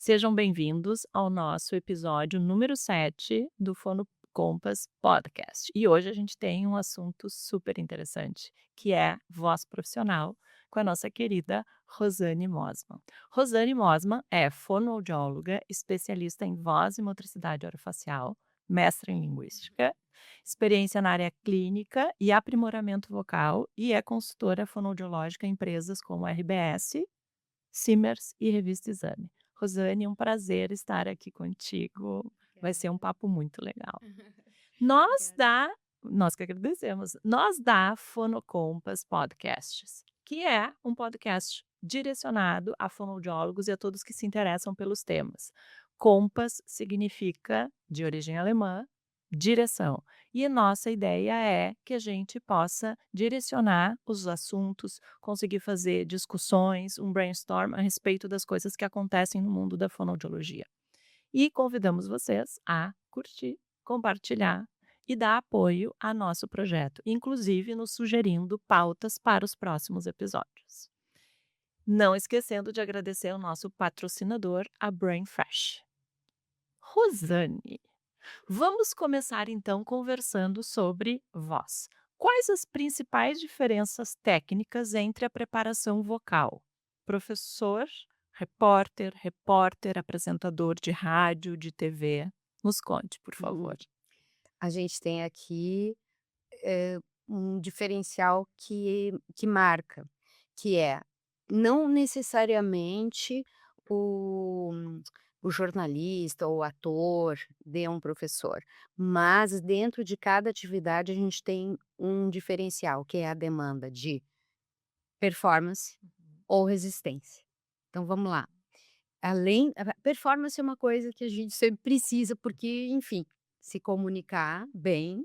Sejam bem-vindos ao nosso episódio número 7 do Fono Compass Podcast. E hoje a gente tem um assunto super interessante, que é voz profissional, com a nossa querida Rosane Mosman. Rosane Mosman é fonoaudióloga, especialista em voz e motricidade orofacial, mestra em linguística, experiência na área clínica e aprimoramento vocal e é consultora fonoaudiológica em empresas como RBS, Simers e Revista Exame. Rosane, um prazer estar aqui contigo. Vai ser um Obrigada. papo muito legal. Nós Obrigada. da nós que agradecemos. Nós da Fonocompas Podcasts, que é um podcast direcionado a fonoaudiólogos e a todos que se interessam pelos temas. Compass significa, de origem alemã, direção. E nossa ideia é que a gente possa direcionar os assuntos, conseguir fazer discussões, um brainstorm a respeito das coisas que acontecem no mundo da fonoaudiologia. E convidamos vocês a curtir, compartilhar e dar apoio a nosso projeto, inclusive nos sugerindo pautas para os próximos episódios. Não esquecendo de agradecer ao nosso patrocinador, a Brain Fresh. Rosane, vamos começar então conversando sobre voz. Quais as principais diferenças técnicas entre a preparação vocal? Professor, repórter, apresentador de rádio, de TV. Nos conte, por favor. Uhum. A gente tem aqui, um diferencial que marca, que é não necessariamente o o jornalista ou o ator de um professor, mas dentro de cada atividade a gente tem um diferencial, que é a demanda de performance ou resistência. Então vamos lá. Além a performance é uma coisa que a gente sempre precisa, porque, enfim, se comunicar bem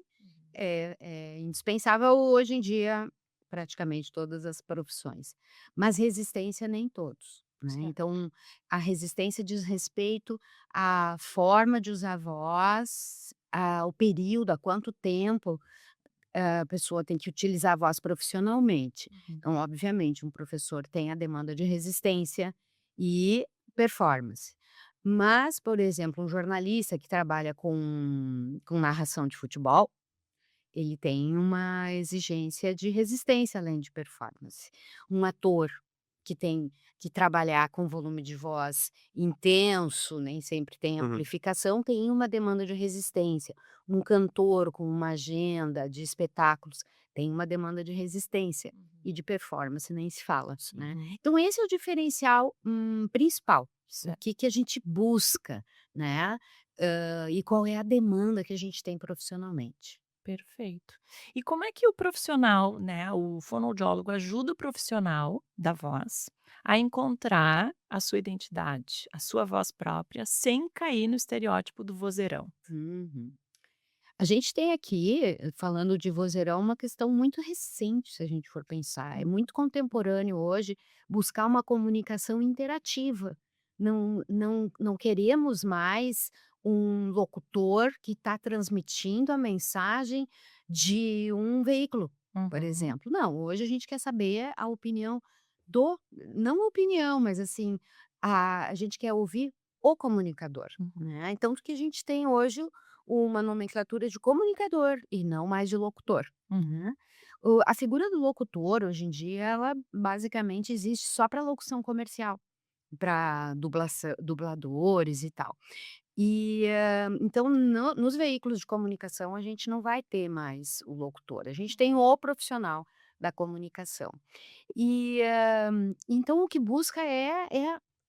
é indispensável hoje em dia, praticamente todas as profissões. Mas resistência nem todos, né. Certo. Então, a resistência diz respeito à forma de usar a voz, ao período, há quanto tempo a pessoa tem que utilizar a voz profissionalmente. Uhum. Então, obviamente, um professor tem a demanda de resistência e performance. Mas, por exemplo, um jornalista que trabalha com narração de futebol, ele tem uma exigência de resistência além de performance. Um ator que tem que trabalhar com volume de voz intenso, nem sempre tem Uhum. amplificação, tem uma demanda de resistência. Um cantor com uma agenda de espetáculos tem uma demanda de resistência e de performance nem se fala, né. Uhum. Então esse é o diferencial, principal, o Certo. que a gente busca, né, e qual é a demanda que a gente tem profissionalmente. Perfeito. E como é que o profissional, né, o fonoaudiólogo ajuda o profissional da voz a encontrar a sua identidade, a sua voz própria, sem cair no estereótipo do vozeirão? Uhum. A gente tem aqui, falando de vozeirão, uma questão muito recente, se a gente for pensar. É Hum. muito contemporâneo hoje buscar uma comunicação interativa. Não queremos mais um locutor que está transmitindo a mensagem de um veículo, por Uhum. exemplo. Não, hoje a gente quer saber a opinião do, não a opinião, mas assim, a gente quer ouvir o comunicador, Uhum. né? Então, o que a gente tem hoje uma nomenclatura de comunicador e não mais de locutor, Uhum. né. A figura do locutor hoje em dia ela basicamente existe só para locução comercial, para dubladores e tal. E, então nos veículos de comunicação a gente não vai ter mais o locutor, a gente tem o profissional da comunicação. E, então o que busca é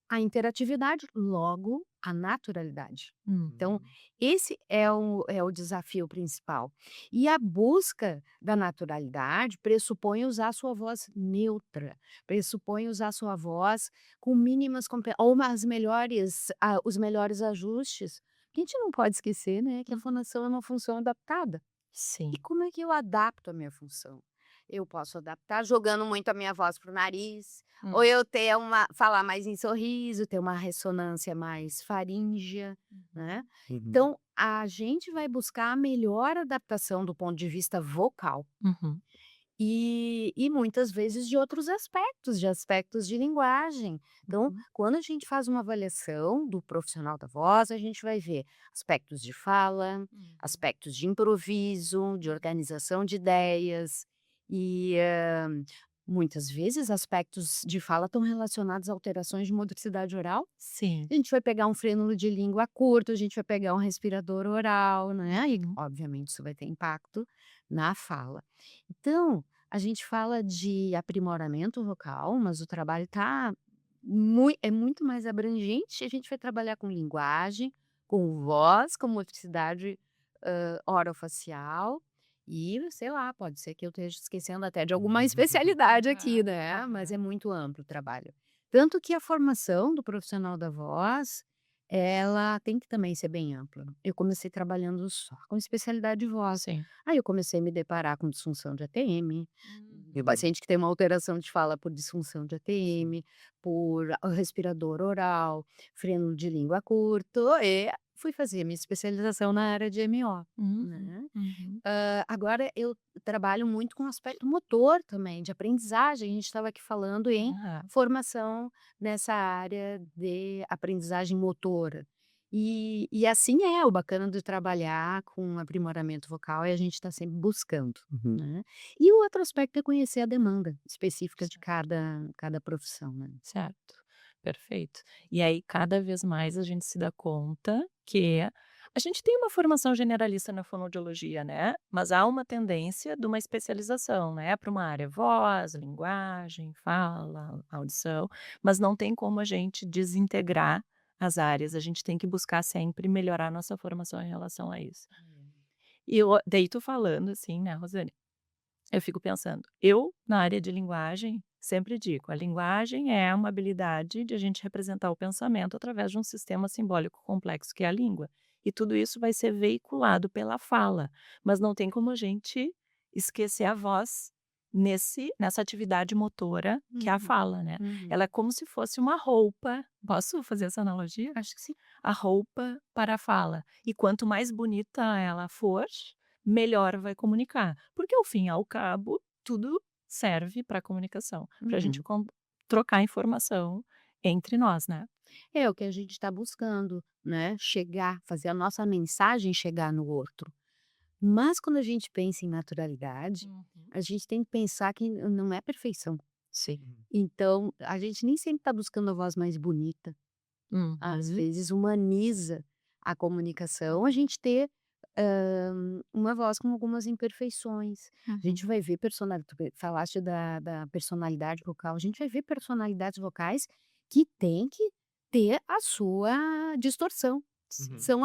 a interatividade, logo a naturalidade. Então, Uhum. esse é o desafio principal. E a busca da naturalidade pressupõe usar sua voz neutra, pressupõe usar sua voz com mínimas ou as melhores os melhores ajustes. A gente não pode esquecer, né, que a Hum. fonação é uma função adaptada. E Sim. como é que eu adapto a minha função? Eu posso adaptar jogando muito a minha voz para o nariz, ou Hum. eu ter falar mais em sorriso, ter uma ressonância mais faríngea, né. Uhum. Uhum. Então, a gente vai buscar a melhor adaptação do ponto de vista vocal. Uhum. E muitas vezes de aspectos de linguagem. Então, Uhum. quando a gente faz uma avaliação do profissional da voz, a gente vai ver aspectos de fala, Uhum. aspectos de improviso, de Uhum. organização de ideias e, muitas vezes aspectos de fala estão relacionados a alterações de motricidade oral. Sim. A gente vai pegar um frênulo de língua curto, a gente vai pegar um respirador oral, né, e Uhum. obviamente isso vai ter impacto na fala. Então, a gente fala de aprimoramento vocal, mas o trabalho é muito mais abrangente, a gente vai trabalhar com linguagem, com voz, com motricidade, orofacial e, sei lá, pode ser que eu esteja esquecendo até de alguma especialidade aqui, Aham, né, mas aham. é muito amplo o trabalho. Tanto que a formação do profissional da voz, ela tem que também ser bem ampla. Eu comecei trabalhando só com especialidade de voz. Sim. Aí eu comecei a me deparar com disfunção de ATM, e o Uhum. paciente que tem uma alteração de fala por disfunção de Sim. ATM, por respirador oral, freno de língua curto, e fui fazer minha especialização na área de MO, Uhum. né. Uhum. Agora eu trabalho muito com o aspecto motor também, de aprendizagem, a gente estava aqui falando em Aham. formação nessa área de aprendizagem motora. E assim é o bacana de trabalhar com aprimoramento vocal e a gente está sempre buscando, Uhum. né. E o outro aspecto é conhecer a demanda específica de Cer cada profissão, né. certo. Perfeito. E aí, cada vez mais a gente se dá conta que a gente tem uma formação generalista na fonoaudiologia, né, mas há uma tendência de uma especialização, né, para uma área voz, linguagem, fala, audição, mas não tem como a gente desintegrar as áreas, a gente tem que buscar sempre melhorar nossa formação em relação a isso. E eu daí tu falando assim, né, Rosane, eu fico pensando, eu na área de linguagem sempre digo, a linguagem é uma habilidade de a gente representar o pensamento através de um sistema simbólico complexo que é a língua. E tudo isso vai ser veiculado pela fala, mas não tem como a gente esquecer a voz nessa atividade motora que é a Uhum, fala, né? uhum. Ela é como se fosse uma roupa. Posso fazer essa analogia? Acho que sim. A roupa para a fala. E quanto mais bonita ela for, melhor vai comunicar. Porque, ao fim e ao cabo, tudo serve para comunicação, para a gente Uhum. trocar informação entre nós, né. É o que a gente está buscando, né, chegar, fazer a nossa mensagem chegar no outro. Mas quando a gente pensa em naturalidade, Uhum. a gente tem que pensar que não é perfeição. Sim. Uhum. Então, a gente nem sempre está buscando a voz mais bonita. Às Uhum. vezes humaniza a comunicação, a Uhum. gente ter, uma voz com algumas imperfeições. A gente Uhum. vai ver falaste da personalidade vocal, a gente vai ver personalidades vocais que têm que ter a sua distorção. Uhum. São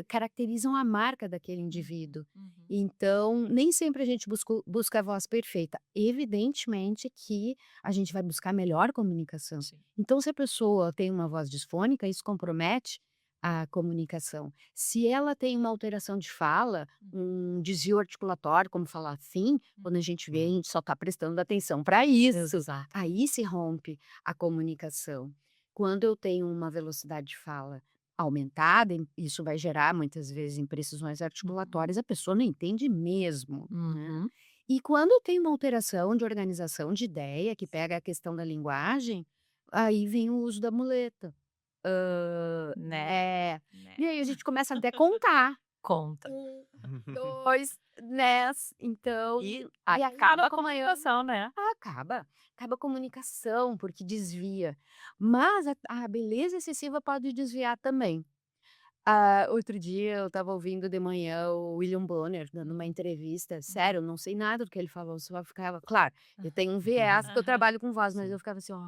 caracterizam a marca daquele Uhum. indivíduo. Uhum. Então, nem sempre a gente busca a voz perfeita. Evidentemente que a gente vai buscar melhor comunicação. Sim. Então, se a pessoa tem uma voz disfônica, isso compromete a comunicação. Se ela tem uma alteração de fala, Uhum. um desvio articulatório, como falar assim, quando a gente vê, a Uhum. gente só está prestando atenção para isso. Exato. Aí se rompe a comunicação. Quando eu tenho uma velocidade de fala aumentada, isso vai gerar muitas vezes imprecisões Uhum. articulatórias, a pessoa não entende mesmo, né? Uhum. E quando eu tenho uma alteração de organização de ideia, que pega a questão da linguagem, aí vem o uso da muleta. Né, É. né. E aí a gente começa até a contar. Conta. 2, né, então E aí acaba acaba a acompanhando. comunicação, né. Acaba a comunicação, porque desvia. Mas a beleza excessiva pode desviar também. Outro dia eu estava ouvindo de manhã o William Bonner dando uma Uhum. entrevista, sério, Uhum. eu não sei nada do que ele falou, só ficava claro, eu Aham. tenho um viés, porque eu Aham. trabalho com voz, mas eu Sim. ficava assim: "Ó,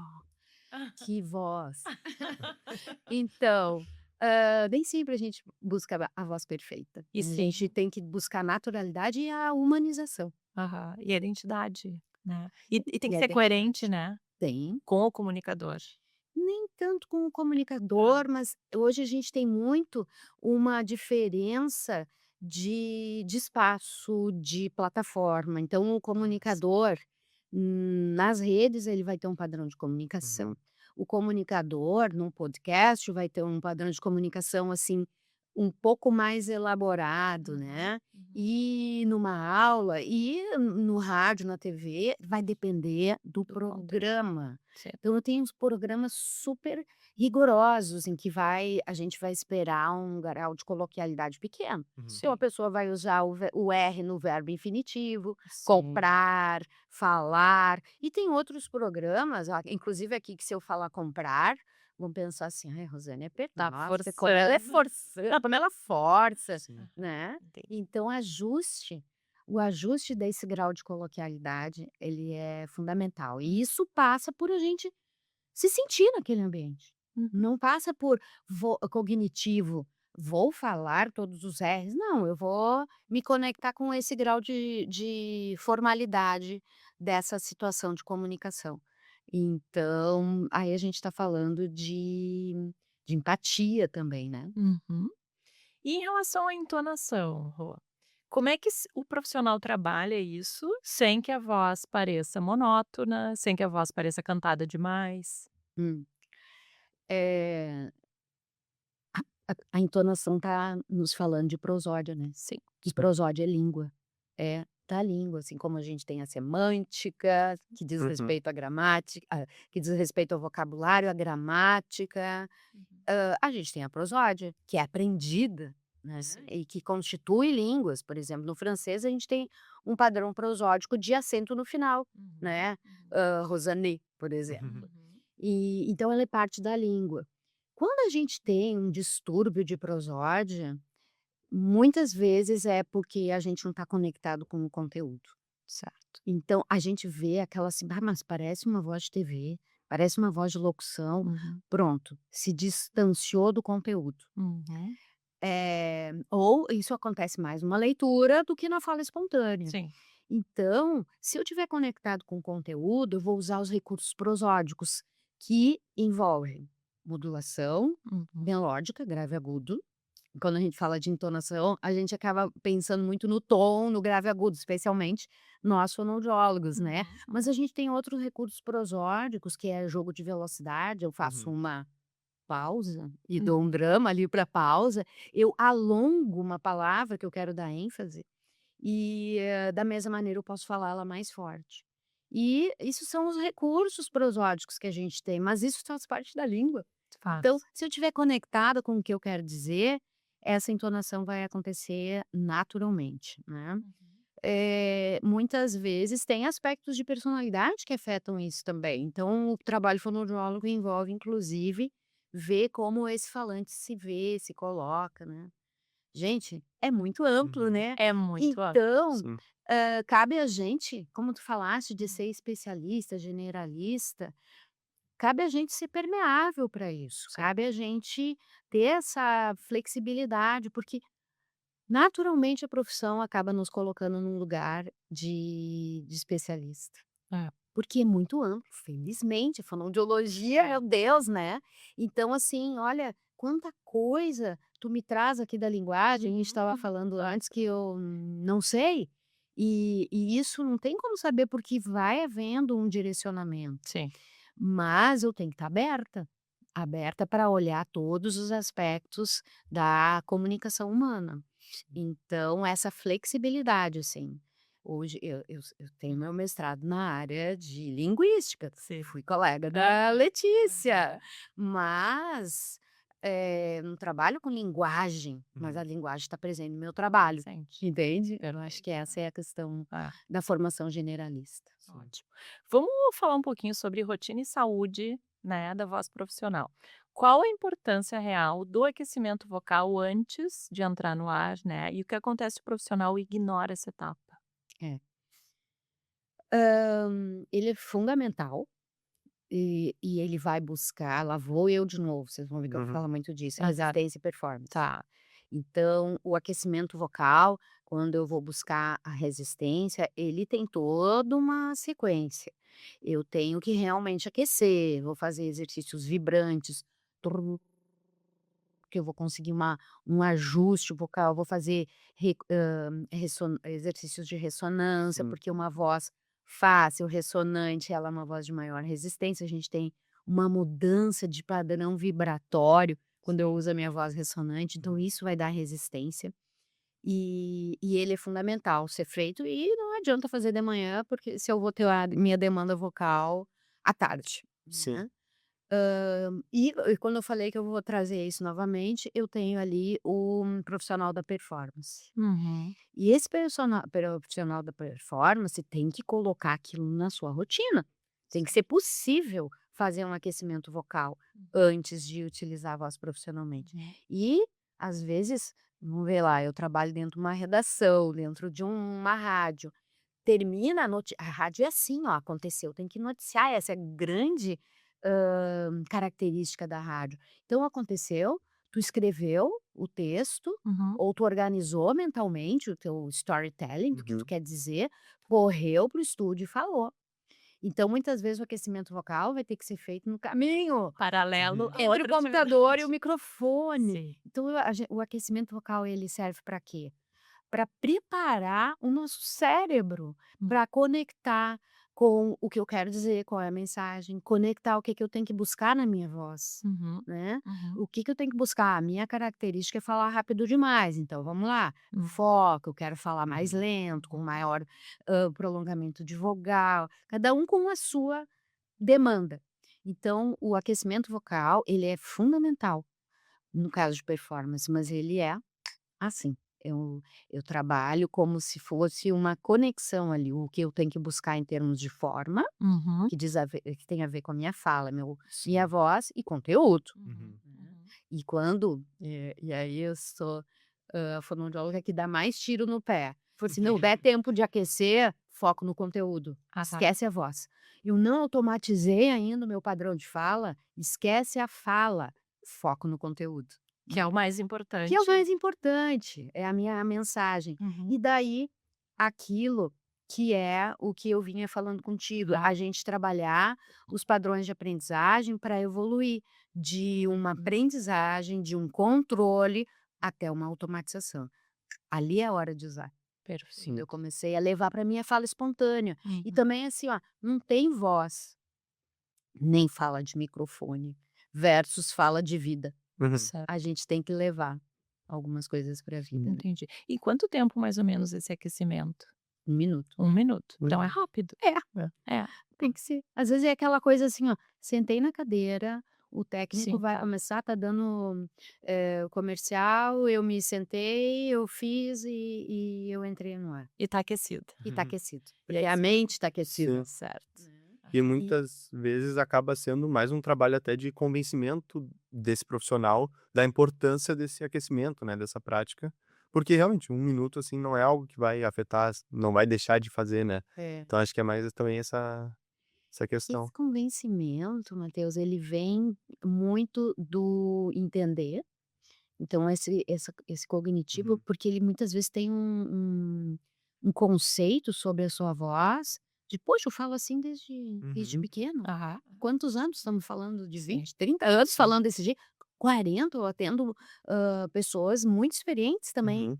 que voz". Então, nem sempre a gente busca a voz perfeita, E a gente sim. tem que buscar a naturalidade e a humanização. Aham. E a identidade, né. E tem E que a ser coerente, identidade. né, Tem. com o comunicador. Nem tanto com o Hã. comunicador, mas hoje a gente tem muito uma diferença de espaço, de plataforma. Então o Ah, sim. comunicador, nas redes ele vai ter um padrão de comunicação. Uhum. O comunicador num podcast vai ter um padrão de comunicação, assim, um pouco mais elaborado, Uhum, né. uhum. E numa aula e no rádio, na TV, vai depender do Do conteúdo, programa. certo. Então eu tenho uns programas super rigorosos em que a gente vai esperar um grau de coloquialidade pequeno. Uhum. Então a Sim, pessoa vai usar o R no verbo infinitivo, sim. comprar, falar. E tem outros programas, inclusive aqui, que se eu falar comprar, vão pensar assim: "Ai, Rosane é Tá nossa, como ela é forçando. forçando, como ela força", Sim. né. Entendi. Então o ajuste desse grau de coloquialidade, ele é fundamental. E isso passa por a gente se sentir naquele ambiente. Uhum. Não passa por cognitivo, vou falar todos os R's, não, eu vou me conectar com esse grau de formalidade dessa situação de comunicação. Então, aí a gente está falando de empatia também, né. Uhum. E em relação à entonação, Rô, como é que o profissional trabalha isso sem que a voz pareça monótona, sem que a voz pareça cantada demais? Hum. Eh, a entonação está nos falando de prosódia, né. Sim. E prosódia é língua. É da língua, assim como a gente tem a semântica, que diz Uhum. respeito à gramática, que diz respeito ao vocabulário, à gramática, Uhum. a gente tem a prosódia, que é aprendida, né, Sim. e que constitui línguas. Por exemplo, no francês a gente tem um padrão prosódico de acento no final, Uhum, né, uhum, Rosanê, por exemplo. uhum. E então ela é parte da língua. Quando a gente tem um distúrbio de prosódia, muitas vezes é porque a gente não está conectado com o conteúdo. Certo. Então a gente vê aquela assim: "Ah, mas parece uma voz de TV, parece uma voz de locução", Uhum, pronto, se distanciou do conteúdo. uhum. Ou isso acontece mais numa leitura do que na fala espontânea. Sim. Então, se eu estiver conectado com o conteúdo, eu vou usar os recursos prosódicos, que envolvem modulação Uhum. melódica, grave e agudo. Quando a gente fala de entonação, a gente acaba pensando muito no tom, no grave agudo, especialmente nós fonoaudiólogos, né. Uhum, Mas uhum, a gente tem outros recursos prosódicos, que é jogo de velocidade, eu faço Uhum. uma pausa e dou um uhum. drama ali para pausa, eu alongo uma palavra que eu quero dar ênfase e, da mesma maneira eu posso falar ela mais forte. E isso são os recursos prosódicos que a gente tem, mas isso faz parte da língua. Então, Faz. se eu estiver conectada com o que eu quero dizer, essa entonação vai acontecer naturalmente, né. Uhum. Muitas vezes tem aspectos de personalidade que afetam isso também, então o trabalho fonoaudiólogo envolve inclusive ver como esse falante se vê, se coloca, né. Gente, é muito amplo, Uhum. né. É muito amplo. Então, Sim. cabe a gente, como tu falaste de Uhum. ser especialista, generalista, cabe a gente ser permeável para isso, Sim. cabe a gente ter essa flexibilidade, porque naturalmente a profissão acaba nos colocando num lugar de especialista. É. Porque é muito amplo, felizmente, a fonoaudiologia, meu Deus, né. Então assim, olha, quanta coisa tu me traz aqui da linguagem, a gente estava Uhum. falando antes que eu não sei, e isso não tem como saber, porque vai havendo um direcionamento. Sim. Mas eu tenho que estar aberta, aberta para olhar todos os aspectos da comunicação humana. Então essa flexibilidade, assim, hoje eu tenho meu mestrado na área de linguística, Sim. fui colega Aham, da Letícia, aham. mas, não trabalho com linguagem, mas a Uhum. linguagem está presente no meu trabalho, Presente. entende? Eu acho que Perfeito. essa é a questão É, da formação generalista. Sim. ótimo. Vamos falar um pouquinho sobre rotina e saúde, né, da voz profissional. Qual a importância real do aquecimento vocal antes de entrar no ar, né, e o que acontece se o profissional ignora essa etapa? É. Ele é fundamental, e ele vai buscar, lá vou eu de novo, vocês vão ver que eu Uhum. falo muito disso, Aham, resistência e performance. tá. Então, o aquecimento vocal, quando eu vou buscar a resistência, ele tem toda uma sequência. Eu tenho que realmente aquecer, vou fazer exercícios vibrantes, trrr, que eu vou conseguir um ajuste vocal, vou fazer exercícios de ressonância, Sim. porque uma voz fácil, ressonante, ela é uma voz de maior resistência, a gente tem uma mudança de padrão vibratório quando eu uso a minha voz ressonante, então isso vai dar resistência. E ele é fundamental ser feito e não adianta fazer de manhã, porque se eu vou ter a minha demanda vocal à tarde, Sim. né. E quando eu falei que eu vou trazer isso novamente, eu tenho ali um profissional da performance. Uhum. E esse profissional da performance tem que colocar aquilo na sua rotina. Tem que ser possível fazer um aquecimento vocal antes de utilizar a voz profissionalmente. Uhum. E, às vezes, vamos ver lá, eu trabalho dentro de uma redação, dentro de uma rádio. Termina a rádio é assim, ó, aconteceu, tem que noticiar, essa é a grande, característica da rádio. Então aconteceu, tu escreveu o texto, Uhum. ou tu organizou mentalmente o teu storytelling, do que tu Uhum. quer dizer, correu para o estúdio e falou. Então muitas vezes o aquecimento vocal vai ter que ser feito no caminho, Paralelo Uhum. a entre o outra computador e o atividade. microfone. Sim. Então o aquecimento vocal ele serve para quê? Para preparar o nosso cérebro, Hum. para conectar com o que eu quero dizer, qual é a mensagem, conectar o que que eu tenho que buscar na minha voz, Uhum. né. Uhum. O que que eu tenho que buscar? A minha característica é falar rápido demais, então vamos lá, Hum. foco, eu quero falar mais Uhum. lento, com maior, prolongamento de vogal, cada um com a sua demanda. Então o aquecimento vocal, ele é fundamental, no caso de performance, mas ele é assim, eu trabalho como se fosse uma conexão ali, o que eu tenho que buscar em termos de forma, Uhum. que tem a ver com a minha fala, minha Sim. voz e conteúdo, Uhum. Uhum. né. Uhum. E quando e aí eu sou, a fonoaudióloga que dá mais tiro no pé. Se não der tempo de aquecer, foco no conteúdo, Aham. esquece a voz. Eu não automatizei ainda o meu padrão de fala, esquece a fala, foco no conteúdo. Que é o mais Que é o importante. mais importante, é a minha mensagem. Uhum. E daí, aquilo que é o que eu vinha falando contigo, Ah. a gente trabalhar os padrões de aprendizagem para evoluir de uma aprendizagem, de um controle, até uma automatização. Ali é a hora de usar. Quando Sim. eu comecei a levar para minha fala espontânea. E Uhum. também assim, ó, não tem voz, nem fala de microfone, versus fala de vida. Uhum. A Certo, gente tem que levar algumas coisas para a vida, né. entendi. E quanto tempo mais ou menos esse aquecimento? 1 minuto. 1 minuto. Então é Uhum. rápido. É, É, tem que ser. Às vezes é aquela coisa assim, ó, sentei na cadeira, o técnico sim. vai começar, tá dando, o comercial, eu me sentei, eu fiz e eu entrei no ar. E tá aquecido. E tá Uhum. aquecido. E aí a mente tá aquecida. Sim. Certo. Né. E Aham. E muitas vezes acaba sendo mais um trabalho até de convencimento desse profissional da importância desse aquecimento, né, dessa prática, porque realmente 1 minuto, assim, não é algo que vai afetar, não vai deixar de fazer, né. é. Então acho que é mais também essa Esse questão. convencimento, Matheus, ele vem muito do entender. Então esse cognitivo, Uhum. porque ele muitas vezes tem um conceito sobre a sua voz, de: "Poxa, eu falo assim desde Uhum. pequeno". Aham. Quantos anos estamos falando? De Sim. 20, 30 anos Sim. falando desse jeito? 40, eu atendo, pessoas muito experientes também. Uhum.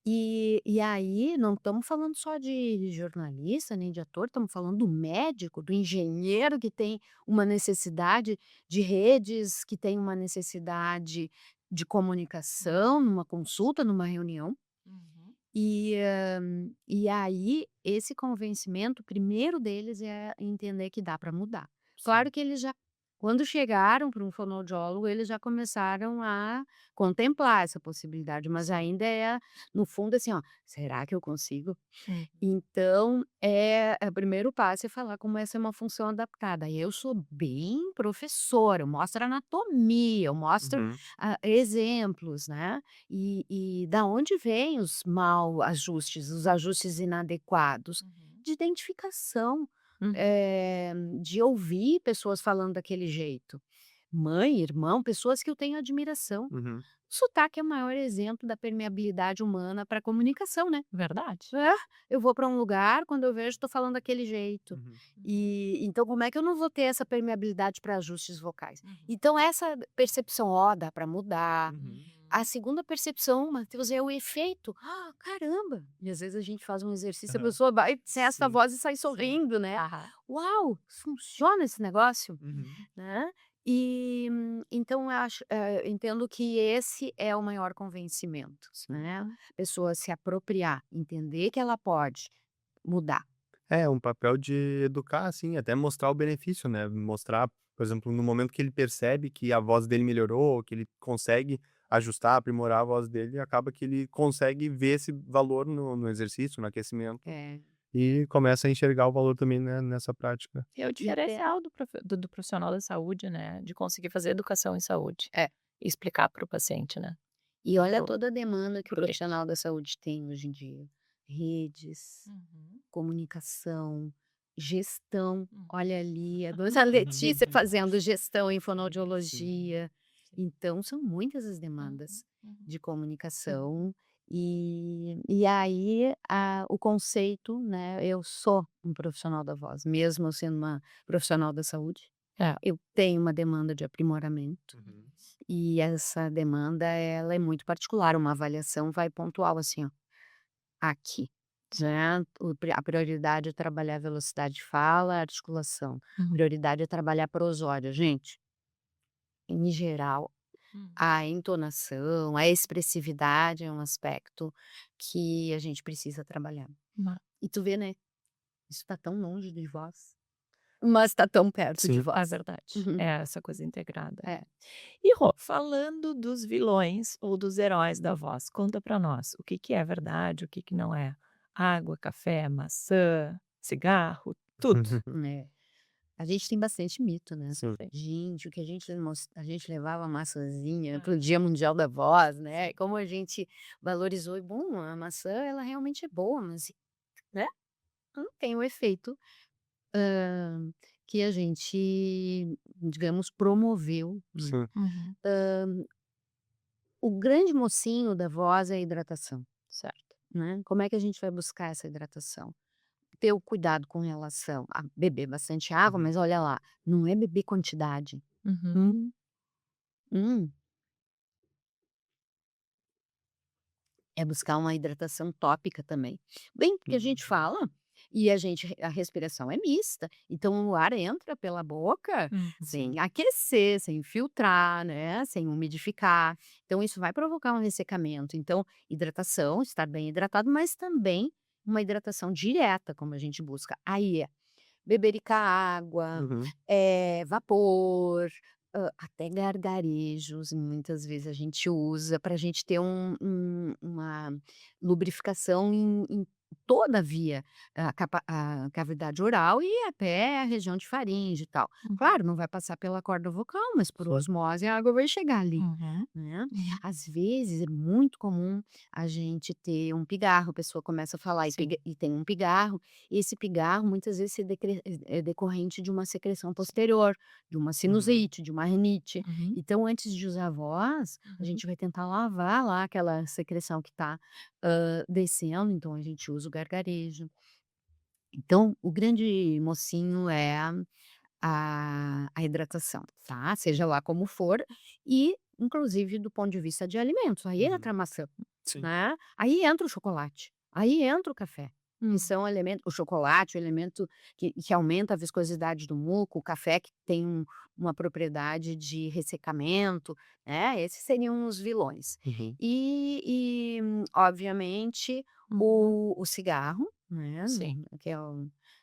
E aí não estamos falando só de jornalista, nem de ator, estamos falando do médico, do engenheiro que tem uma necessidade de redes, que tem uma necessidade de comunicação, numa consulta, numa reunião. Uhum. E aí esse convencimento, o primeiro deles é entender que dá para mudar. Claro Sim. que eles já quando chegaram para um fonoaudiólogo, eles já começaram a contemplar essa possibilidade, mas Sim. ainda é no fundo assim, ó: "Será que eu consigo?". Uhum. Então, o primeiro passo é falar como essa é uma função adaptada. E eu sou bem professora, eu mostro anatomia, eu mostro, Uhum. exemplos, né. E da onde vêm os mal ajustes, os ajustes inadequados? Uhum. De identificação, Uhum. de ouvir pessoas falando daquele jeito. Mãe, irmão, pessoas que eu tenho admiração. Uhum. O sotaque é o maior exemplo da permeabilidade humana para a comunicação, né. Verdade. É, eu vou para um lugar, quando eu vejo, estou falando daquele jeito. Uhum. Uhum. E então como é que eu não vou ter essa permeabilidade para ajustes vocais? Uhum. Então essa percepção, ó, dá para mudar. Uhum. A segunda percepção, Matheus, é o efeito. Ah, caramba! E às vezes a gente faz um exercício, a Aham. pessoa vai, cessa a Sim. voz e sai Sim. sorrindo, né. Aham. Uau, funciona esse negócio, Uhum. né. Então eu acho, entendo que esse é o maior convencimento, Sim. né, a pessoa se apropriar, entender que ela pode mudar. É, um papel de educar, assim, até mostrar o benefício, né, mostrar, por exemplo, no momento que ele percebe que a voz dele melhorou, que ele consegue ajustar, aprimorar a voz dele, acaba que ele consegue ver esse valor no exercício, no aquecimento, É. e começa a enxergar o valor também, né, nessa prática. E é o E até diferencial do profissional da saúde, né, de conseguir fazer educação em saúde é. e explicar para o paciente, né. E olha Pro toda a demanda que o pro leigo. profissional da saúde tem hoje em dia. Redes, Uhum, comunicação, gestão. uhum. Olha ali, a dona Letícia fazendo gestão em Sim. fonoaudiologia. Sim. Então são muitas as Uhum, demandas uhum. de comunicação. E aí o conceito, né, eu sou um profissional da voz, mesmo eu sendo uma profissional da saúde, É. eu tenho uma demanda de aprimoramento. Uhum. E essa demanda, ela é muito particular, uma avaliação vai pontual, assim, ó, aqui, né, a prioridade é trabalhar a velocidade de fala, a articulação, Uhum, prioridade é trabalhar prosódia. Gente, em geral, uhum. a entonação, a expressividade é um aspecto que a gente precisa trabalhar. Ma E tu vê, né, isso tá tão longe de voz, mas tá tão perto de Sim. É voz. verdade. Uhum. É essa coisa integrada. É. E Rô, falando dos vilões ou dos heróis da voz, conta pra nós, o que que é verdade, o que que não é? Água, café, maçã, cigarro, tudo. É. A gente tem bastante mito, né. Sim. Sim. Gente, o que a gente levava maçãzinha É. para o Dia Mundial da Voz, né, Sim. e como a gente valorizou e bom, a maçã ela realmente é boa, mas, né, não tem o efeito, hã, que a gente, digamos, promoveu, né. Sim. Uhum. O grande mocinho da voz é a hidratação, Certo. né. Como é que a gente vai buscar essa hidratação? Ter o cuidado com relação a beber bastante água, Uhum. mas olha lá, não é beber quantidade. Uhum. Hum, hum. É buscar uma hidratação tópica também. Bem, porque a gente Uhum. fala e a respiração é mista, então o ar entra pela boca Uhum. Sim. sem aquecer, sem filtrar, né, sem umidificar. Então isso vai provocar um ressecamento. Então, hidratação, estar bem hidratado, mas também uma hidratação direta, como a gente busca. Aí é bebericar água, Uhum. vapor, até gargarejos, muitas vezes a gente usa para a gente ter uma lubrificação em toda a via, a cavidade oral e até a região de faringe e tal. Uhum. Claro, não vai passar pela corda vocal, mas por Sim. osmose a água vai chegar ali, Uhum. né. Uhum. Às vezes é muito comum a gente ter um pigarro, a pessoa começa a falar Sim. e tem um pigarro, e esse pigarro muitas vezes é decorrente de uma secreção posterior, de uma Uhum. sinusite, de uma rinite. Uhum. Então, antes de usar a voz, a Uhum. gente vai tentar lavar lá aquela secreção que está descendo, então a gente usa o gargarejo. Então, o grande mocinho é a hidratação, tá? Seja lá como for, e inclusive do ponto de vista de alimentos, aí entra Uhum. a maçã, Sim. né, aí entra o chocolate, aí entra o café, que Hum. são elementos, o chocolate, o elemento que aumenta a viscosidade do muco, o café que tem uma propriedade de ressecamento, né, esses seriam os vilões. Uhum. Obviamente, Uhum. o cigarro, né, Sim.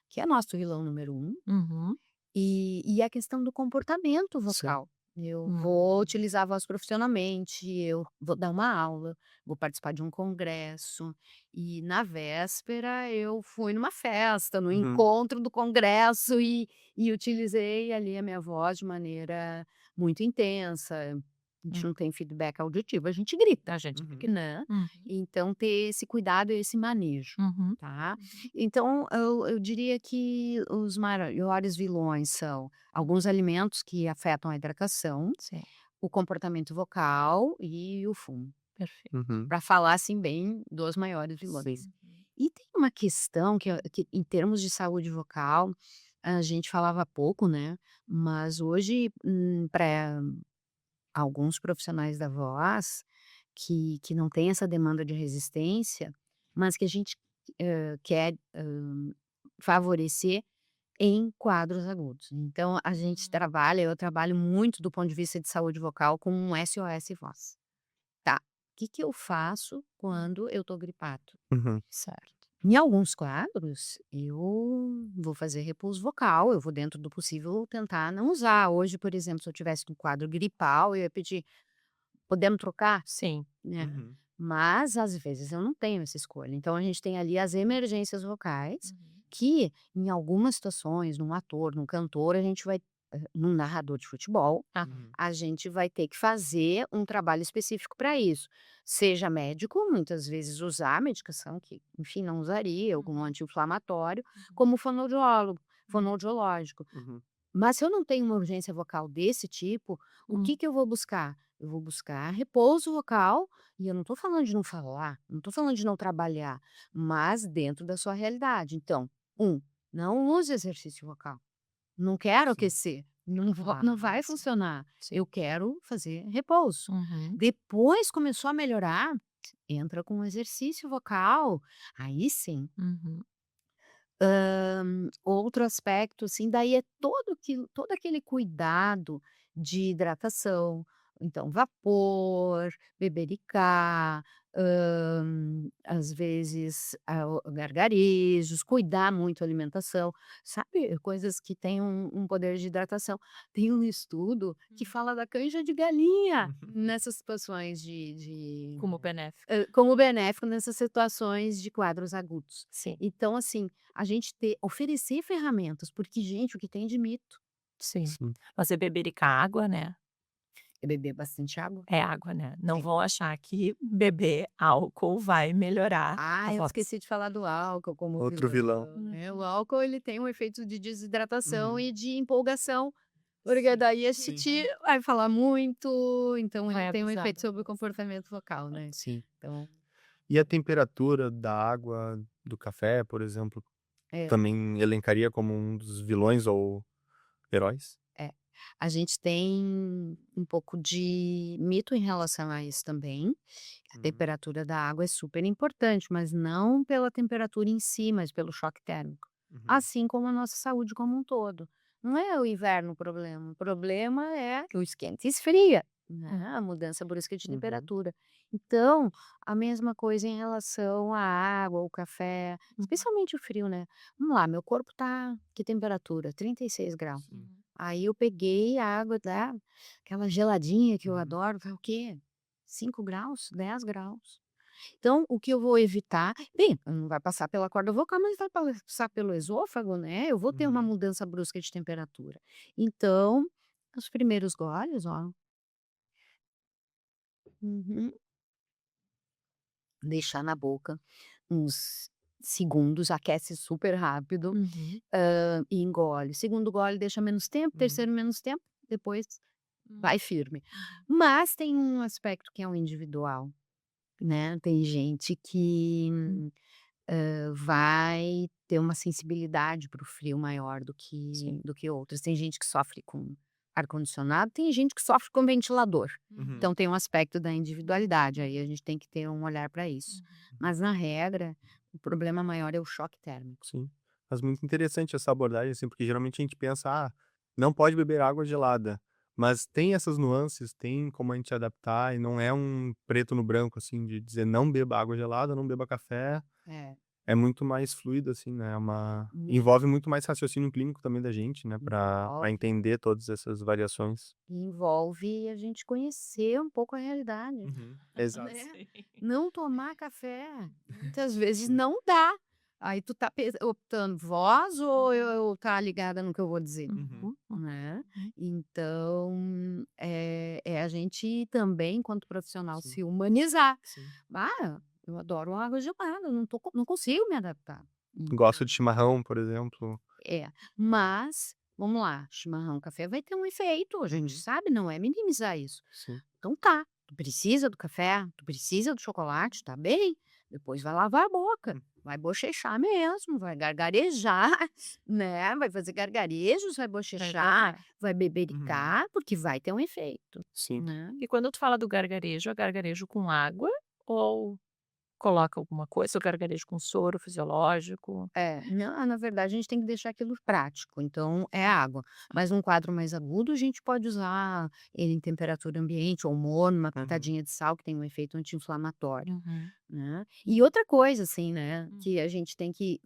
que é nosso vilão número um. Uhum. E a questão do comportamento Sim. vocal. Eu vou Hum. utilizar a voz profissionalmente, eu vou dar uma aula, vou participar de um congresso, e na véspera eu fui numa festa, no Uhum. encontro do congresso e utilizei ali a minha voz de maneira muito intensa. A gente Hum. não tem feedback auditivo, a gente grita, A gente Uhum. né. Uhum. Então ter esse cuidado e esse manejo, Uhum. tá. Uhum. Então, eu diria que os maiores vilões são alguns alimentos que afetam a hidratação, Sim, o comportamento vocal e o fumo, perfeito. Uhum. para falar, assim, bem dos maiores Sim. vilões. Uhum. E tem uma questão que em termos de saúde vocal, a gente falava pouco, né, mas hoje, pra alguns profissionais da voz, que não tem essa demanda de resistência, mas que a gente, quer, favorecer, em quadros agudos. Então a gente eu trabalho muito do ponto de vista de saúde vocal com um SOS voz. Tá, o que que eu faço quando eu tô gripado? Uhum. Certo. Em alguns quadros, eu vou fazer repouso vocal, eu vou dentro do possível tentar não usar. Hoje, por exemplo, se eu tivesse um quadro gripal, eu ia pedir: "Podemos trocar?", Sim. né. Uhum. Mas, às vezes, eu não tenho essa escolha. Então a gente tem ali as emergências vocais, Uhum. que em algumas situações, num ator, num cantor, a gente vai num narrador de futebol, Ah, Uhum. a gente vai ter que fazer um trabalho específico para isso. Seja médico, muitas vezes usar medicação que, enfim, não usaria, algum Uhum. anti-inflamatório, Uhum. como fonoaudiólogo, Uhum. fonoaudiológico. Uhum. Mas se eu não tenho uma urgência vocal desse tipo, o Hum. que que eu vou buscar? Eu vou buscar repouso vocal, e eu não estou falando de não falar, não estou falando de não trabalhar, mas dentro da sua realidade. Então, não use exercício vocal. Não quero Sim. aquecer, não Ah, vai sim. funcionar. Sim. Eu quero fazer repouso. Uhum. Depois começou a melhorar, entra com exercício vocal, aí sim. Uhum. Outro aspecto, assim, daí é todo aquele cuidado de hidratação, então vapor, bebericar, às vezes, o gargarejos, cuidar muito a alimentação, sabe, coisas que têm um poder de hidratação. Tem um estudo que Hum. fala da canja de galinha nessas situações de Como benéfico. como benéfico nessas situações de quadros agudos. Sim, Então, assim, a gente oferecer ferramentas, porque, gente, o que tem de mito sim. Sim. Fazer bebericar água, né. é beber bastante água. É água, né. Não É. vão achar que beber álcool vai melhorar a Eu voz. esqueci de falar do álcool como Outro vilão. vilão, né. O Uhum. álcool ele tem um efeito de desidratação Uhum. e de empolgação, porque Sim, daí a Sim. gente vai falar muito, então ele vai tem um abusar efeito da sobre o voz. comportamento vocal, né. Sim. Então, E a temperatura da água, do café, por exemplo, é. também elencaria como um dos vilões ou heróis? É. A gente tem um pouco de mito em relação a isso também. A Uhum. temperatura da água é super importante, mas não pela temperatura em si, mas pelo choque térmico. Uhum. Assim como a nossa saúde como um todo. Não é o inverno o problema é que o esquenta e esfria, né? A mudança brusca de Uhum. temperatura. Então, a mesma coisa em relação à água, o café, Uhum. especialmente o frio, né? Vamos lá, meu corpo tá, que temperatura? 36 graus. Sim. Uhum. Aí eu peguei a água aquela geladinha que eu Uhum. adoro, foi o quê? 5 graus, 10 graus. Então, o que eu vou evitar bem, não vai passar pela corda vocal, mas vai passar pelo esôfago, né, eu vou ter uma Uhum. mudança brusca de temperatura. Então, os primeiros goles, ó, uhum, deixar na boca uns segundos, aquece super rápido, Uhum. e engole. Segundo gole deixa menos tempo, Uhum. terceiro menos tempo, depois Uhum. vai firme. Uhum. Mas tem um aspecto que é o individual, né, tem gente que, vai ter uma sensibilidade para o frio maior Sim. do que outras. Tem gente que sofre com ar-condicionado, tem gente que sofre com ventilador. Uhum. Então tem um aspecto da individualidade, aí a gente tem que ter um olhar para isso. Uhum. Mas na regra, o problema maior é o choque térmico. Sim. Mas muito interessante essa abordagem, assim, porque geralmente a gente pensa: "Ah, não pode beber água gelada", mas tem essas nuances, tem como a gente adaptar e não é um preto no branco, assim, de dizer: "Não beba água gelada, não beba café", É. é muito mais fluido, assim, né, Hum, envolve muito mais raciocínio clínico também da gente, né, pra envolve entender todas essas variações. envolve a gente conhecer um pouco a realidade. Uhum. Exato. Né, Sim. não tomar café, muitas vezes Sim. não dá. Aí tu tá optando voz ou Uhum. eu tá ligada no que eu vou dizer, Uhum. Uhum. Uhum. né. Uhum. Então, é a gente também, enquanto profissional, Sim. se humanizar. Sim. Eu adoro água gelada, não consigo me adaptar. Gosto Então de chimarrão, por exemplo. mas, vamos lá, chimarrão, café vai ter um efeito, a gente Uhum. sabe, não é minimizar isso. Sim. Então tá, tu precisa do café, tu precisa do chocolate, tá bem, depois vai lavar a boca, Hum. vai bochechar mesmo, vai gargarejar, né, vai fazer gargarejos, vai bochechar, Verdade. vai Uhum. bebericar, porque vai ter um efeito, Sim. né. E quando tu fala do gargarejo, é gargarejo com água ou coloca alguma coisa, eu gargarejo com soro fisiológico. Não, na verdade a gente tem que deixar aquilo prático, então é água. Mas num quadro mais agudo a gente pode usar ele em temperatura ambiente ou morno, uma Uhum. pitadinha de sal que tem um efeito anti-inflamatório, Uhum. né. E outra coisa assim, né, Hum. que a gente tem que,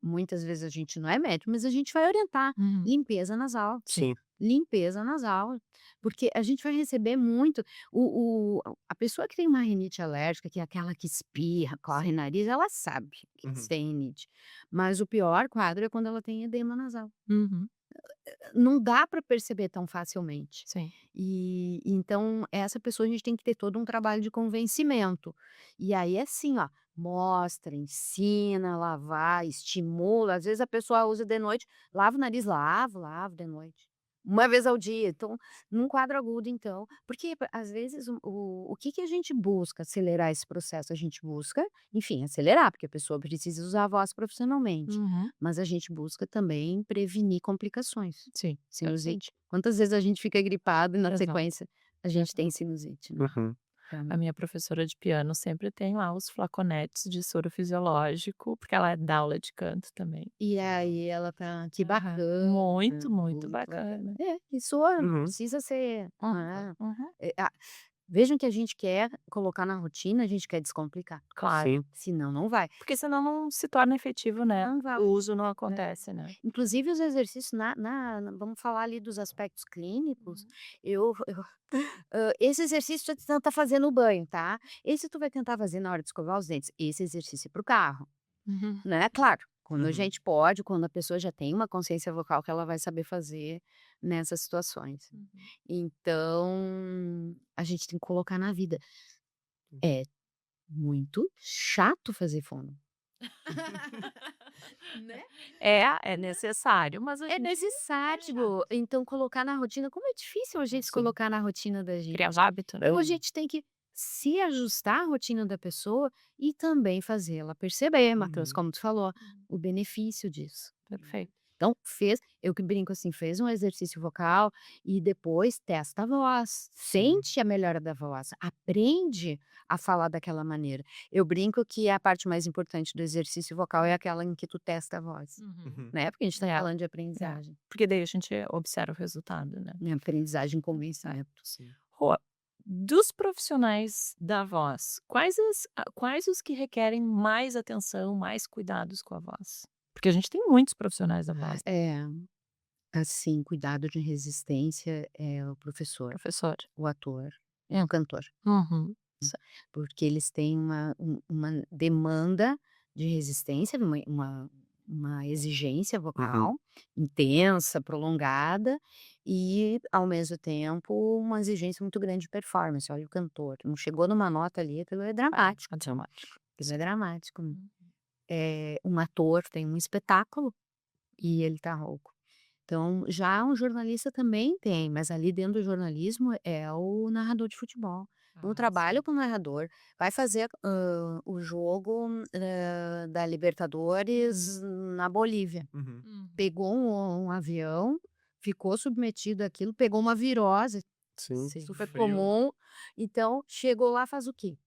muitas vezes a gente não é médico, mas a gente vai orientar, Uhum. limpeza nasal. Sim. Sim. Limpeza nasal, porque a gente vai receber muito a pessoa que tem uma rinite alérgica, que é aquela que espirra, corre nariz, ela sabe que Uhum. tem rinite, mas o pior quadro é quando ela tem edema nasal. Uhum. Não dá para perceber tão facilmente. Sim. E então essa pessoa a gente tem que ter todo um trabalho de convencimento. E aí é assim, ó, mostra, ensina a lavar, estimula. Às vezes a pessoa usa de noite, lava o nariz, lavo de noite. Uma vez ao dia. Então, num quadro agudo, então, porque às vezes o que que a gente busca acelerar esse processo? A gente busca, enfim, acelerar, porque a pessoa precisa usar a voz profissionalmente. Uhum. Mas a gente busca também prevenir complicações. Sim. Perfeito. Sinusite. Quantas vezes a gente fica gripado e na Exato. sequência a gente tem sinusite, né. Uhum. Então A minha professora de piano sempre tem lá os flaconetes de soro fisiológico, porque ela dá aula de canto também. e aí ela tá que Aham. bacana, Muito, muito muito bacana. bacana. Isso Uhum. precisa ser, né, Uhum. vejam que a gente quer colocar na rotina, a gente quer descomplicar, Claro. Sim. senão não vai. Porque senão não se torna efetivo, né, Não vai. o uso não acontece, né. Inclusive os exercícios vamos falar ali dos aspectos clínicos, eu esse exercício tu tá fazendo no banho, tá. Esse tu vai tentar fazer na hora de escovar os dentes, esse exercício é para o carro, Uhum. né. Claro, quando a Uhum. gente pode, quando a pessoa já tem uma consciência vocal que ela vai saber fazer nessas situações. Uhum. Então, a gente tem que colocar na vida. É muito chato fazer fono. Né. É necessário, mas a É gente necessário, então colocar na rotina como é difícil a gente Sim. colocar na rotina da gente. criar hábito, né. Então a gente tem que se ajustar à rotina da pessoa e também fazê-la perceber, Matheus, Uhum. como tu falou, Uhum. o benefício disso. Perfeito. Então eu que brinco assim, fez um exercício vocal e depois testa a voz, Sim. sente a melhora da voz, aprende a falar daquela maneira. Eu brinco que a parte mais importante do exercício vocal é aquela em que tu testa a voz, Uhum. Uhum. né, porque a gente está É, falando de aprendizagem, porque daí a gente observa o resultado, né. né, aprendizagem com vencimento. Sim. Rô, dos profissionais da voz, quais os que requerem mais atenção, mais cuidados com a voz? Porque a gente tem muitos profissionais da voz, É, assim, cuidado de resistência é o professor, professor. o ator, o cantor, Uhum. porque eles têm uma demanda de resistência, uma exigência Uhum. vocal intensa, prolongada e, ao mesmo tempo, uma exigência muito grande de performance. Olha o cantor, não chegou numa nota ali, aquilo é dramático, Dramático. aquilo é dramático. Uhum. Um ator tem um espetáculo e ele tá rouco. Então, já um jornalista também tem, mas ali dentro do jornalismo é o narrador de futebol. Então, Ah, trabalha sim. com o narrador, vai fazer, o jogo, da Libertadores na Bolívia. Uhum. Uhum. Pegou um avião, ficou submetido àquilo, pegou uma virose Sim. Sim. super Frio. comum, então chegou lá, faz o quê?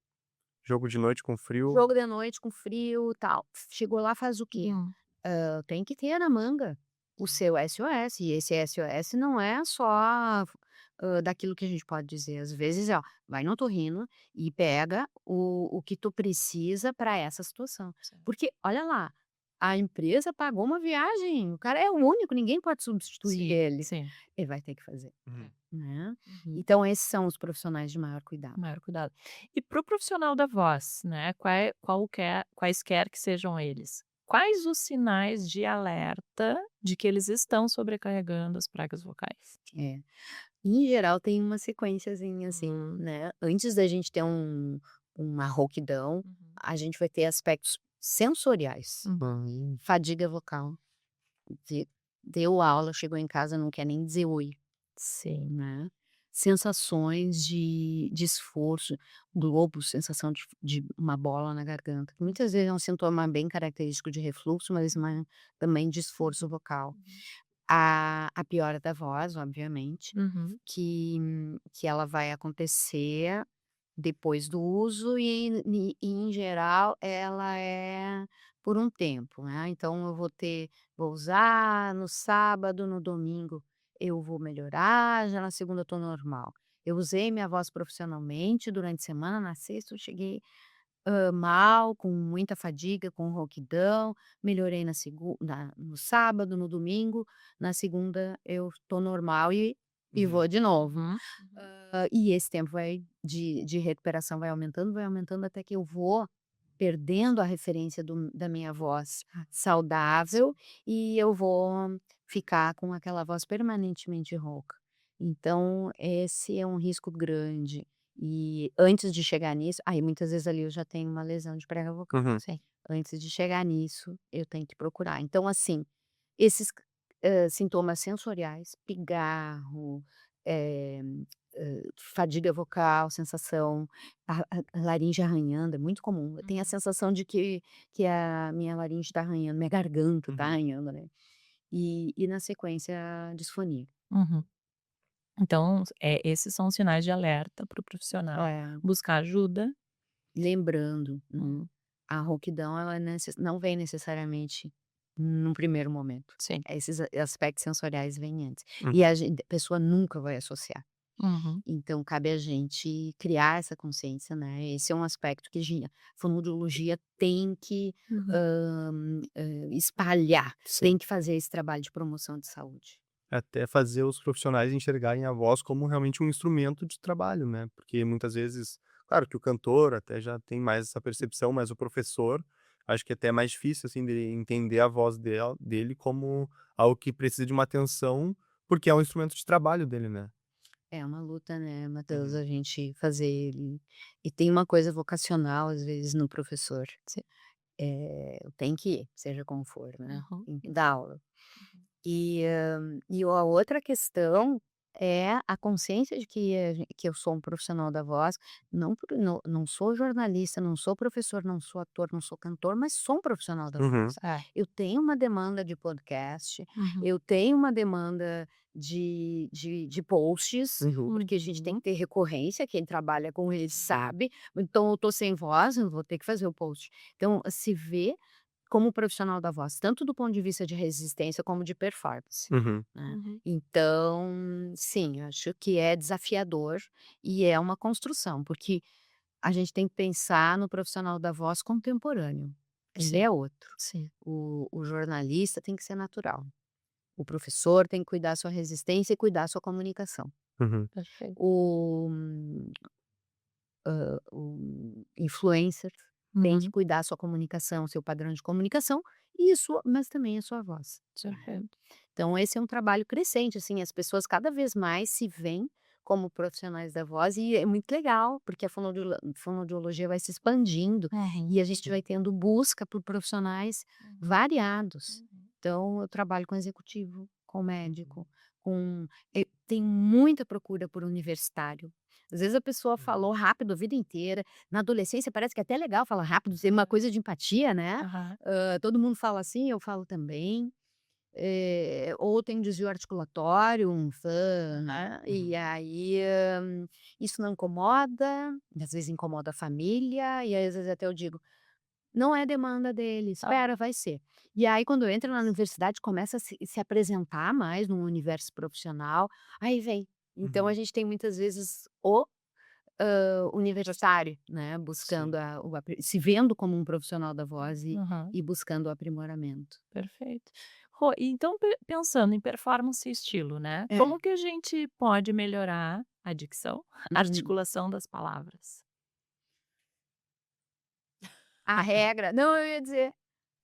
Jogo de noite com frio. Jogo de noite com frio, tal. Chegou lá, faz o quê? Hum. Tem que ter na manga o seu SOS, e esse SOS não é só, daquilo que a gente pode dizer, às vezes ó, vai no otorrino e pega o que tu precisa para essa situação. Certo. Porque olha lá, a empresa pagou uma viagem, o cara é o único, ninguém pode substituir ele, Sim. ele vai ter que fazer, Uhum. né. Uhum. Então esses são os profissionais de maior cuidado. Maior cuidado. E para o profissional da voz, né, quaisquer que sejam eles, quais os sinais de alerta de que eles estão sobrecarregando as pregas vocais? É. Em geral tem uma sequenciazinha assim, Hum. né, antes da gente ter uma rouquidão, Uhum. a gente vai ter aspectos sensoriais, Uhum. fadiga vocal, de deu aula, chegou em casa, não quer nem dizer "oi", Sim. né. Sensações de esforço, globo, sensação de uma bola na garganta, que muitas vezes é um sintoma bem característico de refluxo, mas também de esforço vocal. A piora da voz, obviamente, Uhum. que ela vai acontecer depois do uso e em geral ela é por um tempo, né, então eu vou usar no sábado, no domingo eu vou melhorar, já na segunda eu tô normal. Eu usei minha voz profissionalmente durante a semana, na sexta eu cheguei, mal, com muita fadiga, com rouquidão, melhorei no sábado, no domingo, na segunda eu tô normal e Uhum. vou de novo. Uhum. E esse tempo de recuperação vai aumentando até que eu vou perdendo a referência da minha voz saudável e eu vou ficar com aquela voz permanentemente rouca. Então esse é um risco grande. E antes de chegar nisso aí muitas vezes ali eu já tenho uma lesão de prega vocal. Uhum. Sim. Antes de chegar nisso, eu tenho que procurar. Então assim, esses, sintomas sensoriais, pigarro, eh fadiga vocal, sensação, a laringe arranhando, é muito comum. Eu tenho a Uhum. sensação de que a minha laringe está arranhando, minha garganta está Uhum. arranhando, né. E na sequência, disfonia. Uhum. Então, esses são os sinais de alerta para o profissional É, buscar ajuda. lembrando, né, Uhum. a rouquidão ela não vem necessariamente num primeiro momento. Sim. Esses aspectos sensoriais vêm antes. E Uhum. a pessoa nunca vai associar. Uhum. Então cabe a gente criar essa consciência, né, esse é um aspecto que a fonoaudiologia tem que, Uhum. espalhar, Sim. tem que fazer esse trabalho de promoção de saúde. Até fazer os profissionais enxergarem a voz como realmente um instrumento de trabalho, né, porque muitas vezes claro que o cantor até já tem mais essa percepção, mas o professor, acho que até é mais difícil, assim, de entender a voz dele como algo que precisa de uma atenção, porque é um instrumento de trabalho dele, né. É uma luta, né, Matheus, Uhum. a gente fazer ele e tem uma coisa vocacional, às vezes, no professor, Sim. tem que ir, seja como for, né, Uhum. tem que dar aula. Uhum. E a outra questão é a consciência de que eu sou um profissional da voz, não sou jornalista, não sou professor, não sou ator, não sou cantor, mas sou um profissional da Uhum. voz. É. Eu tenho uma demanda de podcast, Uhum. eu tenho uma demanda de posts, Uhum. porque a gente tem Uhum. que ter recorrência, quem trabalha com ele sabe, então eu tô sem voz, eu vou ter que fazer o post. Então se vê como profissional da voz, tanto do ponto de vista de resistência como de performance, Uhum. né. Uhum. Então, sim, acho que é desafiador e é uma construção, porque a gente tem que pensar no profissional da voz contemporâneo, ele Sim. é outro. Sim. O jornalista tem que ser natural, o professor tem que cuidar sua resistência e cuidar sua comunicação. Uhum. Perfeito. O influencer tem que Uhum. cuidar sua comunicação, seu padrão de comunicação e mas também a sua voz, né. Perfeito. Então esse é um trabalho crescente, assim, as pessoas cada vez mais se veem como profissionais da voz e é muito legal, porque a fonoaudiologia vai se expandindo Uhum. e a gente vai tendo busca por profissionais Uhum. variados. Uhum. Então eu trabalho com executivo, com Uhum. médico, tem muita procura por universitário. Às vezes a pessoa Uhum. falou rápido a vida inteira, na adolescência parece que é até legal falar rápido, tem uma coisa de empatia, né, Aham. todo mundo fala assim, eu falo também, ou tem desvio articulatório, um fã, Aham. né, e Uhum. aí, isso não incomoda, às vezes incomoda a família, e aí às vezes até eu digo: "Não é demanda dele, Ah. espera, vai ser". E aí quando entra na universidade começa a se apresentar mais no universo profissional, aí vem. Então a Uhum. gente tem muitas vezes universitário, né, buscando Sim. se vendo como um profissional da voz Aham. e buscando o aprimoramento. Perfeito. Rô, e então pensando em performance e estilo, né, É. como que a gente pode melhorar a dicção, a Uhum. articulação das palavras? A regra não, eu ia dizer,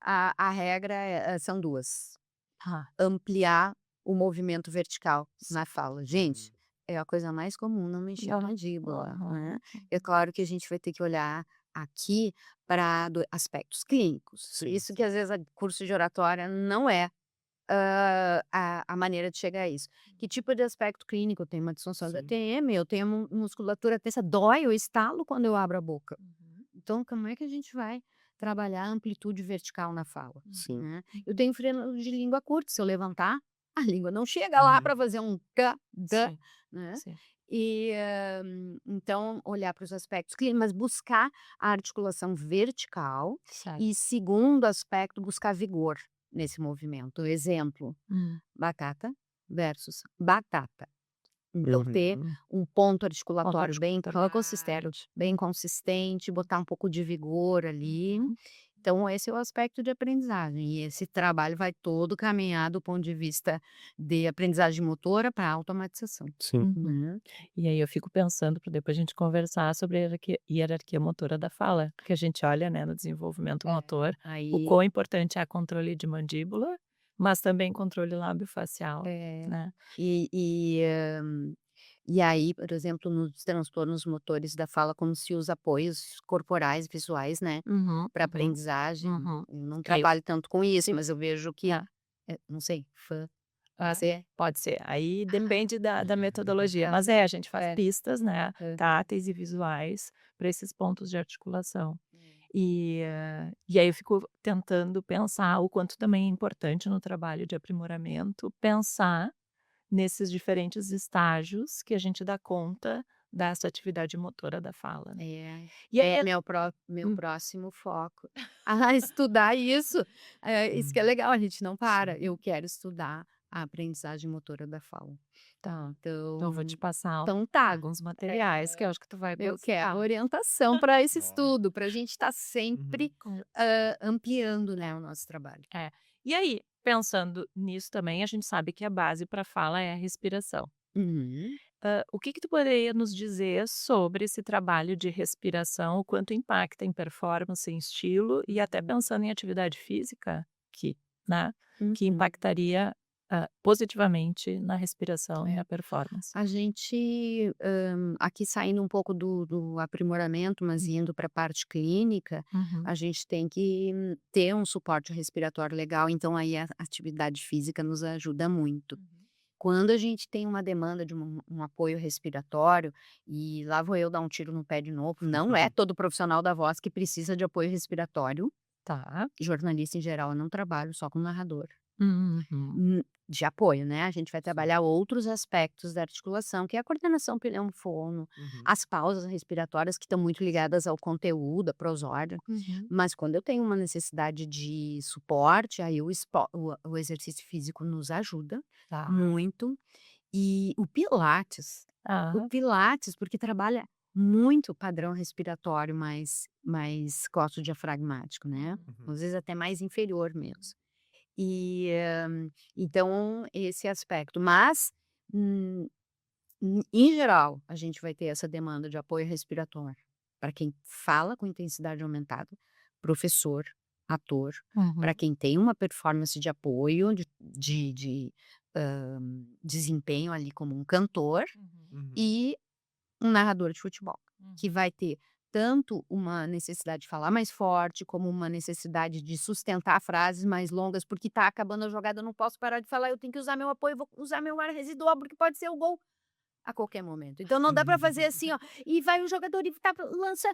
a regra são 2: Ah, ampliar o movimento vertical na fala. Gente, Uhum. é a coisa mais comum não mexer com a não. mandíbula, Aham. né. É claro que a gente vai ter que olhar aqui para aspectos clínicos, por Sim, isso que sim. às vezes a curso de oratória não é a maneira de chegar a isso. Que tipo de aspecto clínico? Eu tenho uma disfunção da Sim. TM, eu tenho musculatura tensa, dói, eu estalo quando eu abro a boca. Uhum. Então como é que a gente vai trabalhar a amplitude vertical na fala, Sim. né. Eu Uhum. tenho freno de língua curta, se eu levantar, a língua não chega lá Uhum. para fazer um "k", "d", Sim, né. sim. E, então, olhar para os aspectos clínicos, mas buscar a articulação vertical Certo. e, segundo aspecto, buscar vigor nesse movimento. Exemplo, batata versus batata. Então, ter Uhum. um ponto articulatório Consistente. bem consistente, botar um pouco de vigor ali. Uhum. Então, esse é o aspecto de aprendizagem. E esse trabalho vai todo caminhar do ponto de vista de aprendizagem motora para automatização. Sim. Uhum. Né? E aí eu fico pensando para depois a gente conversar sobre a hierarquia motora da fala, que a gente olha, né, no desenvolvimento motor, o Aí, quão importante é controle de mandíbula, mas também controle lábio-facial, é, né. e, e, e aí, por exemplo, nos transtornos motores da fala, como se usa apoios corporais, visuais, né? Uhum, Para uhum, aprendizagem. uhum. Eu não Aí trabalho tanto com isso, sim, mas eu vejo que, é, não sei, fã, é, você? pode ser. Aí depende da metodologia, mas a gente faz É. pistas, né, É. táteis e visuais para esses pontos de articulação. E aí eu fico tentando pensar o quanto também é importante no trabalho de aprimoramento, pensar nesses diferentes estágios que a gente dá conta dessa atividade motora da fala, né. É, E aí é meu hum, próximo foco. Estudar isso, isso que é legal, a gente não para. Eu quero estudar a aprendizagem motora da fala. tá, então eu vou te Então passar então tá, alguns materiais que eu acho que tu vai eu quero gostar. orientação para esse Ó. estudo, para a gente estar Uhum. sempre, Com ampliando, né, o nosso trabalho. É. E aí, pensando nisso também, a gente sabe que a base para fala é a respiração. Uhum. O que que tu poderia nos dizer sobre esse trabalho de respiração, o quanto impacta em performance, em estilo e até pensando em atividade física, que, né, que Uhum. impactaria, positivamente na respiração e É. na performance? A gente, aqui saindo um pouco do aprimoramento, mas indo para a parte clínica, Uhum. a gente tem que ter um suporte respiratório legal, então aí a atividade física nos ajuda muito. Uhum. Quando a gente tem uma demanda de um apoio respiratório, e lá vou eu dar um tiro no pé de novo, não é todo profissional da voz que precisa de apoio respiratório, Tá. jornalista em geral, eu não trabalho só com narrador. Uhum. De apoio, né, a gente vai Sim. trabalhar outros aspectos da articulação, que é a coordenação pneumo-fono, Uhum. as pausas respiratórias que estão muito ligadas ao conteúdo, à prosódia, Uhum. mas quando eu tenho uma necessidade de suporte, aí o exercício físico nos ajuda Tá. muito, e o Aham. pilates, porque trabalha muito o padrão respiratório mais costo-diafragmático, né, Uhum. às vezes até mais inferior mesmo. E, então esse aspecto, mas, hum, em geral, a gente vai ter essa demanda de apoio respiratório, para quem fala com intensidade aumentada, professor, ator, para Uhum. quem tem uma performance de apoio, desempenho ali como um cantor, Uhum. Uhum. e um narrador de futebol, que Uhum. vai ter tanto uma necessidade de falar mais forte, como uma necessidade de sustentar frases mais longas, porque tá acabando a jogada, eu não posso parar de falar, eu tenho que usar meu apoio, vou usar meu ar residual, porque pode ser o gol a qualquer momento. Então não dá para fazer assim, ó, e vai o jogador e lança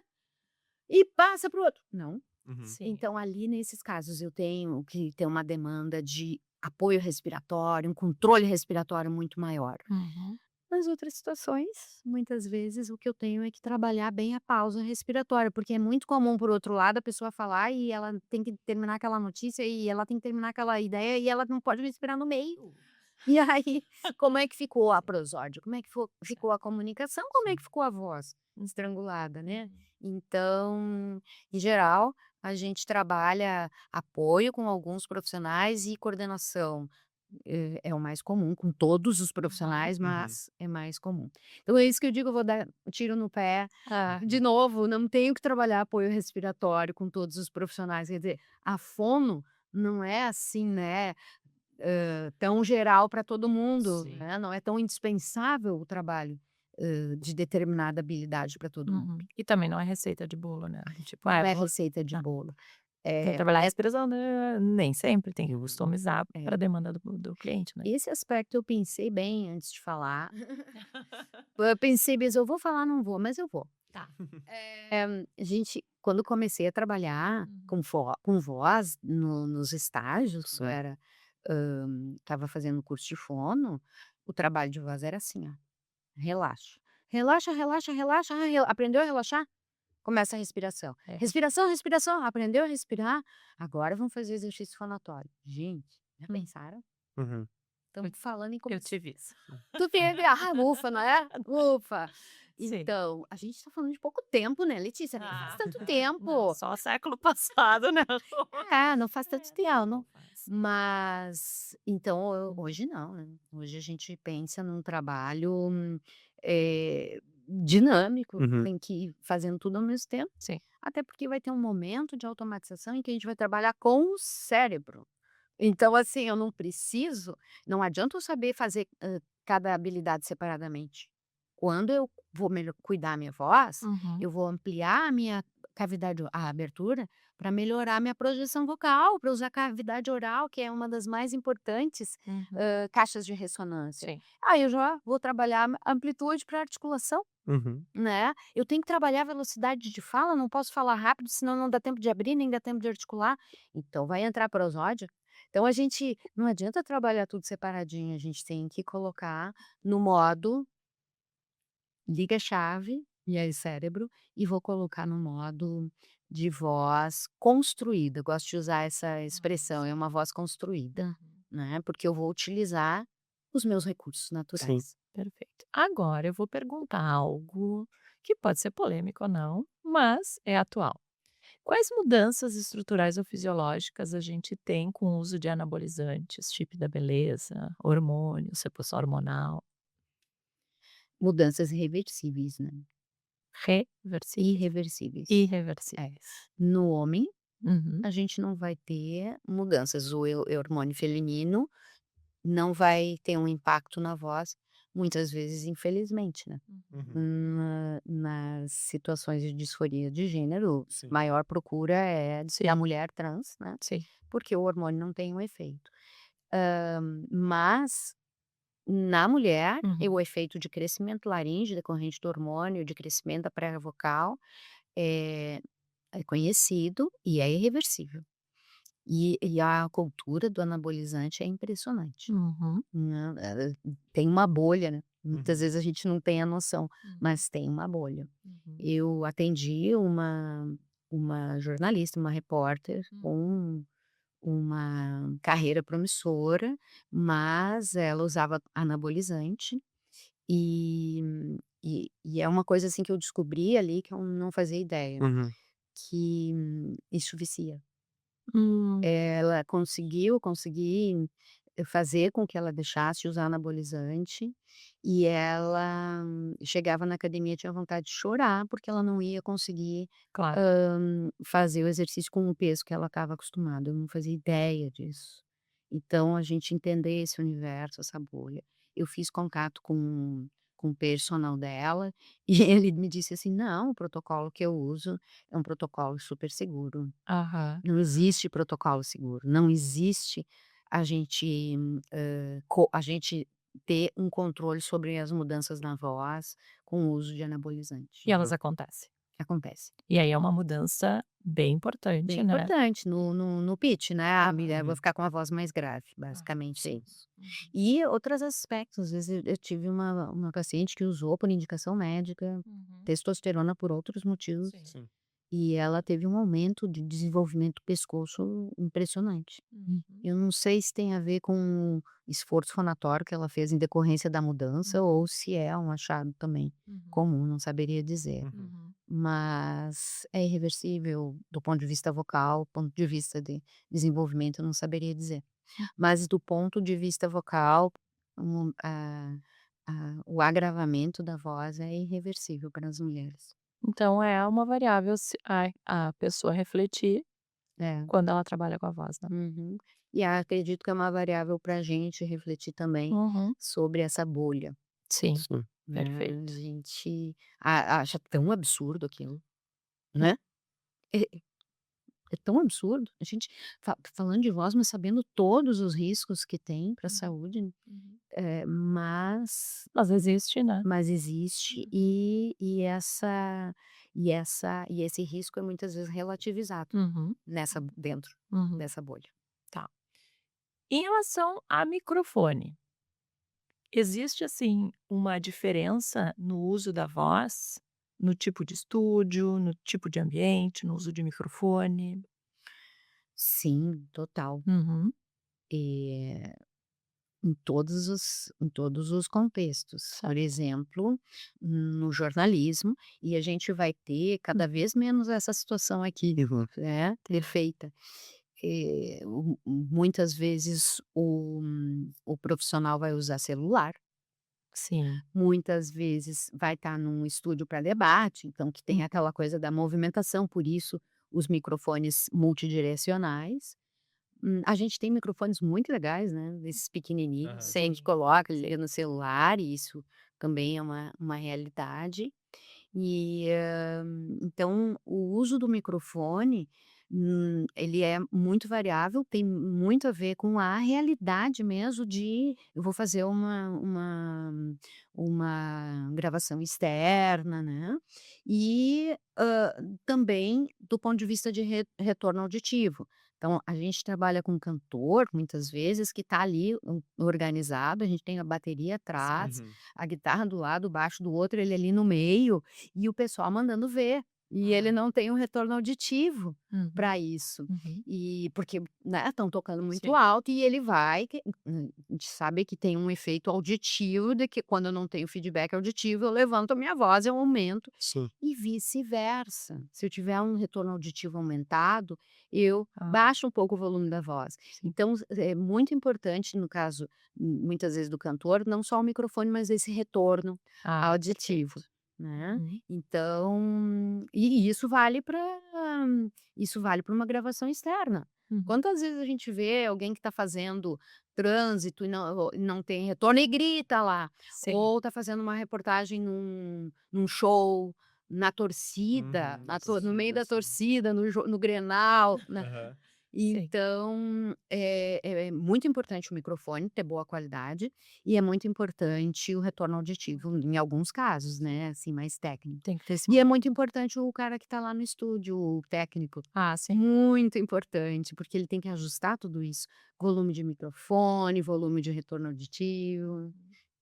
e passa para o outro. Não. Uhum. Sim. Então ali nesses casos eu tenho que ter uma demanda de apoio respiratório, um controle respiratório muito maior. Uhum. Nas outras situações, muitas vezes o que eu tenho é que trabalhar bem a pausa respiratória, porque é muito comum, por outro lado, a pessoa falar e ela tem que terminar aquela notícia e ela tem que terminar aquela ideia e ela não pode respirar no meio. E aí, como é que ficou a prosódia? Como é que ficou a comunicação? Como é que Sim. ficou a voz? Estrangulada, né? Uhum. Então, em geral, a gente trabalha apoio com alguns profissionais e coordenação é o mais comum com todos os Uhum. profissionais, Uhum. mas é mais comum. Então é isso que eu digo, eu vou dar um tiro no pé. De Uhum. novo, não tenho que trabalhar apoio respiratório com todos os profissionais, quer dizer, a fono não é assim, né, tão geral para todo mundo, Sim. né, não é tão indispensável o trabalho, de determinada habilidade para todo mundo. Uhum. E também não é receita de bolo, né, tipo, Não é vou receita de ah, bolo. tem que É trabalhar a respiração, né, nem sempre, tem que Uhum. customizar é. para a demanda do cliente, né. Esse aspecto eu pensei bem antes de falar. Eu pensei mesmo: "Eu vou falar, não vou", mas eu vou. Tá. A gente quando comecei a trabalhar Uhum. com voz nos estágios, eu Uhum. estava fazendo curso de fono, o trabalho de voz era assim, ó, relaxa. Relaxa, relaxa, relaxa. Aprendeu a relaxar? Começa a respiração. É. Respiração, respiração. Aprendeu a respirar? Agora vamos fazer exercício fonatório. Gente, já Hum. pensaram? Uhum. Estamos falando em Eu começar. tive isso. Tu teve? Ah, ufa, não é? Ufa. Sim. Então, a gente tá falando de pouco tempo, né, Letícia? Nem faz tanto Não, tempo. só século passado, né? Não faz tanto tempo. Não faz. Mas, então, hoje não, né? Hoje a gente pensa num trabalho dinâmico, Uhum. tem que ir fazendo tudo ao mesmo tempo. Sim. Até porque vai ter um momento de automatização em que a gente vai trabalhar com o cérebro. Então, assim, eu não adianta eu saber fazer cada habilidade separadamente. Quando eu vou cuidar a minha voz, Uhum. eu vou ampliar a minha cavidade, a abertura, para melhorar a minha projeção vocal, para usar a cavidade oral, que é uma das mais importantes Uhum. caixas de ressonância. Sim. Aí eu já vou trabalhar a amplitude para articulação, Uhum. né? Eu tenho que trabalhar a velocidade de fala, não posso falar rápido, senão não dá tempo de abrir, nem dá tempo de articular. Então vai entrar prosódia. Então a gente não adianta trabalhar tudo separadinho, a gente tem que colocar no modo liga a chave, e aí cérebro, e vou colocar no modo de voz construída. Gosto de usar essa expressão, é uma voz construída, Uhum. né? Porque eu vou utilizar os meus recursos Sim. naturais. Perfeito. Agora eu vou perguntar algo que pode ser polêmico ou não, mas é atual. Quais mudanças estruturais ou fisiológicas a gente tem com o uso de anabolizantes, chip da beleza, hormônios, reposição hormonal, Mudanças irreversíveis, né? reversíveis, Irreversíveis. irreversíveis? No homem, Uhum, a gente não vai ter mudanças. O hormônio feminino não vai ter um impacto na voz, muitas vezes, infelizmente, né? Uhum. Nas situações de disforia de gênero, Sim. maior procura é da sim, mulher trans, né? sim. Porque o hormônio não tem um efeito. Mas na mulher, Uhum. o efeito de crescimento laríngeo decorrente do hormônio, de crescimento da prega vocal, é, é conhecido e é irreversível. E a cultura do anabolizante é impressionante, Uhum. né, tem uma bolha, né, muitas Uhum. vezes a gente não tem a noção, Uhum. mas tem uma bolha. Uhum. Eu atendi uma jornalista, uma repórter Hum. com uma carreira promissora, mas ela usava anabolizante e e é uma coisa, assim, que eu descobri ali que eu não fazia ideia, Uhum. que isso vicia. Hum, Ela consegui fazer com que ela deixasse de usar anabolizante, e ela chegava na academia, tinha vontade de chorar, porque ela não ia conseguir, claro. fazer o exercício com o peso que ela estava acostumada, eu não fazia ideia disso. Então a gente entender esse universo, essa bolha. Eu fiz contato com o personal dela, e ele me disse assim: "Não, o protocolo que eu uso é um protocolo super seguro". Aham. Não existe protocolo seguro, não existe a gente, a gente ter um controle sobre as mudanças na voz com o uso de anabolizante. E elas Uhum. acontecem. Acontece. E aí é uma mudança bem Bem importante, né? importante no pitch, né, eu vou Uhum. ficar com a voz mais grave, Ah, basicamente é sim. isso. Uhum. E outros aspectos, às vezes eu tive uma paciente que usou por indicação médica, Uhum. testosterona por outros motivos, Sim. Sim. e ela teve um aumento de desenvolvimento do pescoço impressionante. Uhum. Eu não sei se tem a ver com o esforço fonatório que ela fez em decorrência da mudança Uhum. ou se é um achado também Uhum. comum, não saberia dizer. Uhum. Uhum. Mas é irreversível do ponto de vista vocal, ponto de vista de desenvolvimento, eu não saberia dizer. Mas do ponto de vista vocal, o agravamento da voz é irreversível para as mulheres. Então é uma variável se a pessoa refletir É. quando ela trabalha com a voz, né. Uhum. E acredito que é uma variável para a gente refletir também Uhum. sobre essa bolha, Sim, Sim. né, a perfeito. gente acha tão absurdo aquilo, né, é é tão absurdo, a gente falando de voz, mas sabendo todos os riscos que tem para a Uhum. saúde, Uhum. mas Mas existe, né. existe Uhum. e esse risco é muitas vezes relativizado Uhum. dentro Uhum. dessa bolha. Tá. Em relação a microfone, Existe, assim, uma diferença no uso da voz, no tipo de estúdio, no tipo de ambiente, no uso de microfone? Sim, total. Uhum. Eh, em todos os contextos. Por Certo. exemplo, no jornalismo, e a gente vai ter Hum. cada vez menos essa situação aqui, né, perfeita. Muitas vezes o profissional vai usar celular, Sim. muitas vezes vai estar num estúdio para debate, então que tem Hum. aquela coisa da movimentação, por isso os microfones multidirecionais. A gente tem microfones muito legais, né, desses pequenininhos que a gente Sim. coloca, liga no celular, e isso também é uma realidade. E, então o uso do microfone, ele é muito variável, tem muito a ver com a realidade mesmo de eu vou fazer uma gravação externa, né, e, também do ponto de vista de retorno auditivo. Então a gente trabalha com cantor, muitas vezes, que está ali organizado, a gente tem a bateria Sim. atrás, a guitarra do lado, o baixo do outro, ele ali no meio, e o pessoal mandando ver, e ele Ah. não tem um retorno auditivo Uhum. para isso. Uhum. E porque, né, estão tocando muito Sim. alto e ele vai a gente sabe que tem um efeito auditivo de que quando eu não tenho feedback auditivo, eu levanto a minha voz, eu aumento, Sim. e vice-versa. Se eu tiver um retorno auditivo aumentado, eu Ah, baixo um pouco o volume da voz. sim. Então, é muito importante, no caso, muitas vezes do cantor, não só o microfone, mas esse retorno Ah, auditivo, perfeito. né. Uhum. Então, isso vale para uma gravação externa. Uhum. Quantas vezes a gente vê alguém que está fazendo trânsito e não tem retorno e grita lá, Sim. ou está fazendo uma reportagem num show, na torcida, Na no meio torcida, da sim. torcida, no Grenal, né. Aham. Sim. Então, é muito importante o microfone ter boa qualidade, e é muito importante o retorno auditivo em alguns casos, né, assim, mais técnico. Tem que ter esse E é muito importante o cara que está lá no estúdio, o técnico, ah, sim. muito importante, porque ele tem que ajustar tudo isso, volume de microfone, volume de retorno auditivo,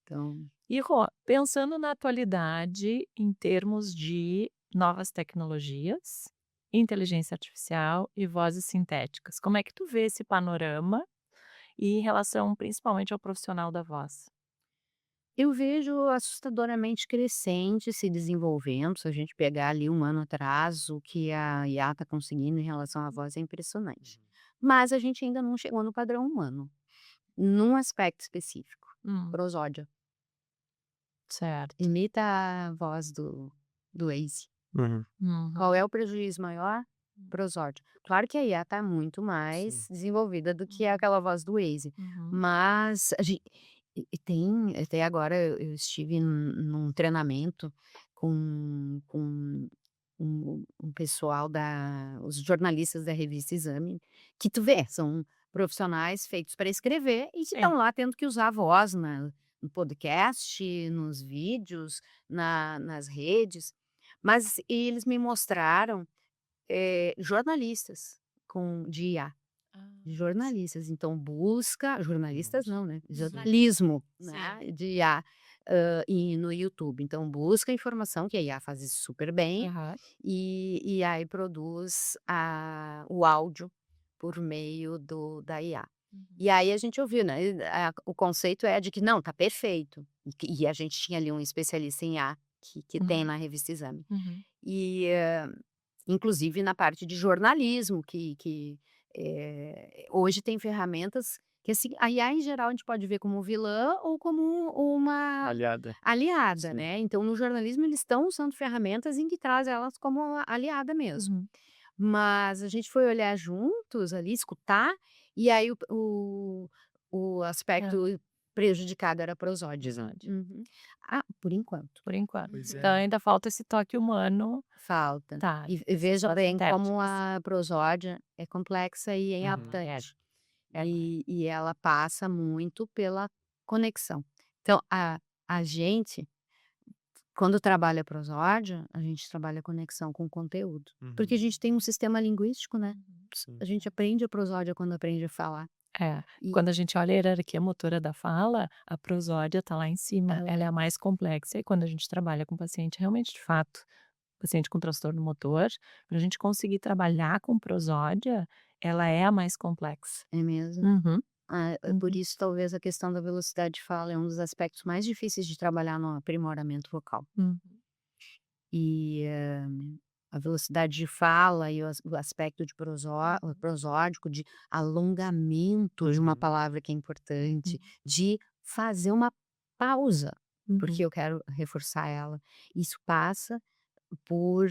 então E Rô, pensando na atualidade em termos de novas tecnologias, inteligência artificial e vozes sintéticas, como é que tu vê esse panorama e em relação principalmente ao profissional da voz? eu vejo assustadoramente crescente se desenvolvendo, se a gente pegar ali um ano atrás, o que a IA está conseguindo em relação à voz é impressionante. Mas a gente ainda não chegou no padrão humano, num aspecto específico, Hum, prosódia. certo. Imita a voz do Waze. Uhum. Qual Uhum. é o prejuízo maior? Prosódia. Claro que a IA está muito Sim. mais desenvolvida do que Uhum. aquela voz do Waze, Uhum. mas a gen e tem até agora eu estive num treinamento com um pessoal os jornalistas da revista Exame, que tu vê, são profissionais feitos para escrever e que Sim. estão lá tendo que usar a voz no podcast, nos vídeos, nas redes, mas eles me mostraram, jornalistas de IA, Ah, sim. jornalistas, então busca jornalistas Nossa. não, né, Uhum. jornalismo, Sim. né, de IA, e no YouTube, então busca informação, que a IA faz isso super bem, Aham. e aí produz o áudio por meio da IA. Uhum. E aí a gente ouviu, né, o conceito é de que não, tá perfeito, e a gente tinha ali um especialista em IA que tem Uhum. na revista Exame. Uhum. E, inclusive na parte de jornalismo hoje tem ferramentas que, assim, a IA em geral a gente pode ver como vilã ou como uma Aliada. aliada, Sim. né, então no jornalismo eles estão usando ferramentas em que traz elas como uma aliada mesmo. Uhum. Mas a gente foi olhar juntos ali, escutar, e aí o É, aspecto prejudicado era a prosódia. episódio. Uhum. Ah, por enquanto. Por enquanto. Pois Então é. ainda falta esse toque humano. Falta. Tá, E essas veja vozes bem como sintéticas. a prosódia é complexa e é Uhum. É, impactante. ela é. E ela passa muito pela conexão. Então a gente, quando trabalha prosódia, a gente trabalha conexão com o conteúdo, porque a Uhum. gente tem um sistema linguístico, né, Uhum. Sim. a gente aprende a prosódia quando aprende a falar. É, E quando a gente olha a hierarquia motora da fala, a prosódia está lá em cima, ela ela é a mais complexa. E quando a gente trabalha com paciente realmente, de fato, paciente com transtorno motor, para a gente conseguir trabalhar com prosódia, ela é a mais complexa. é mesmo? Uhum, É por uhum, isso talvez a questão da velocidade de fala é um dos aspectos mais difíceis de trabalhar no aprimoramento vocal. uhum, E, a velocidade de fala e o aspecto de o uhum, prosódico, de alongamento de uma Uhum. palavra que é importante, uhum, de fazer uma pausa, porque uhum, eu quero reforçar ela. Isso passa por,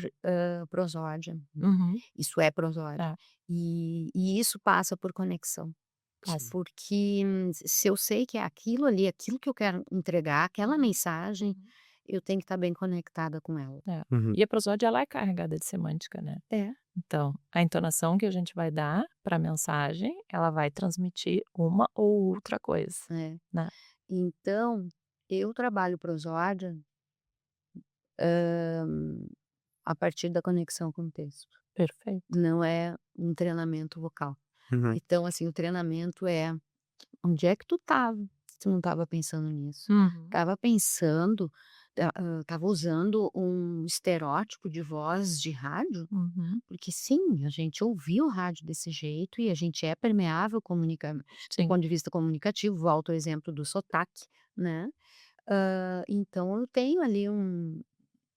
prosódia, uhum, isso é prosódia. tá, E isso passa por conexão. Sim. passa. Porque se eu sei que é aquilo ali, aquilo que eu quero entregar, aquela Uhum, mensagem, uhum, eu tenho que estar bem conectada com ela. é. Uhum. E a prosódia ela é carregada de semântica, né. É. Então, a entonação que a gente vai dar para a mensagem, ela vai transmitir uma ou outra coisa, É. né. Então, eu trabalho prosódia, hã, a partir da conexão com o texto, Perfeito. não é um treinamento vocal. Uhum. Então, assim, o treinamento é: "Onde é que tu estava? Tu não estava pensando nisso? Uhum, Estava pensando, estava usando um estereótipo de voz de rádio?" uhum, Porque sim, a gente ouviu o rádio desse jeito e a gente é permeável do sim. ponto de vista comunicativo, volto ao exemplo do sotaque, né. Então eu tenho ali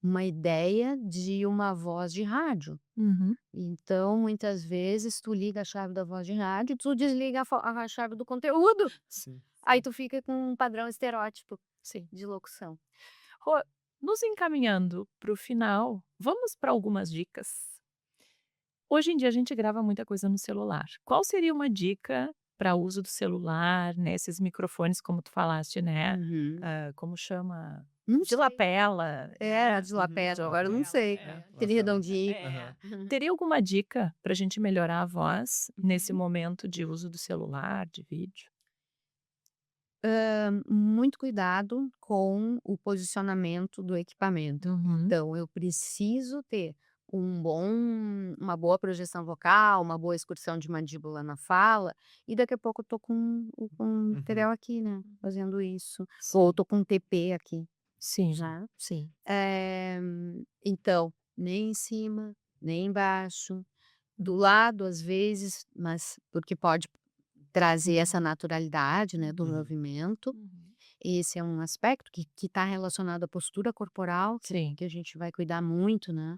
uma ideia de uma voz de rádio. Uhum, Então, muitas vezes, tu liga a chave da voz de rádio, tu desliga a chave do conteúdo, Sim. aí tu fica com um padrão estereótipo sim. de locução. Rô, nos encaminhando para o final, vamos para algumas dicas. Hoje em dia a gente grava muita coisa no celular. Qual seria uma dica para uso do celular, nesses microfones como tu falaste, né, Uhum. como chama? Não De sei. lapela, É, né. de Uhum. lapela, agora eu não Lapela. sei. É, Aquele Lapela. redondinho. é. Aham. Teria alguma dica para a gente melhorar a voz nesse Uhum. momento de uso do celular, de vídeo? Muito cuidado com o posicionamento do equipamento. Uhum, Então, eu preciso ter uma boa projeção vocal, uma boa excursão de mandíbula na fala, e daqui a pouco eu tô com o Uhum. material aqui, né, uhum. fazendo isso, ou eu Sim, tô com um TP aqui, sim, Sim. né. sim. Eh, então, nem em cima, nem embaixo, do Uhum, lado às vezes, mas porque pode trazer essa uhum, naturalidade, né, do Uhum. movimento. uhum. Esse é um aspecto que está relacionado à postura corporal, Sim. que a gente vai cuidar muito, né.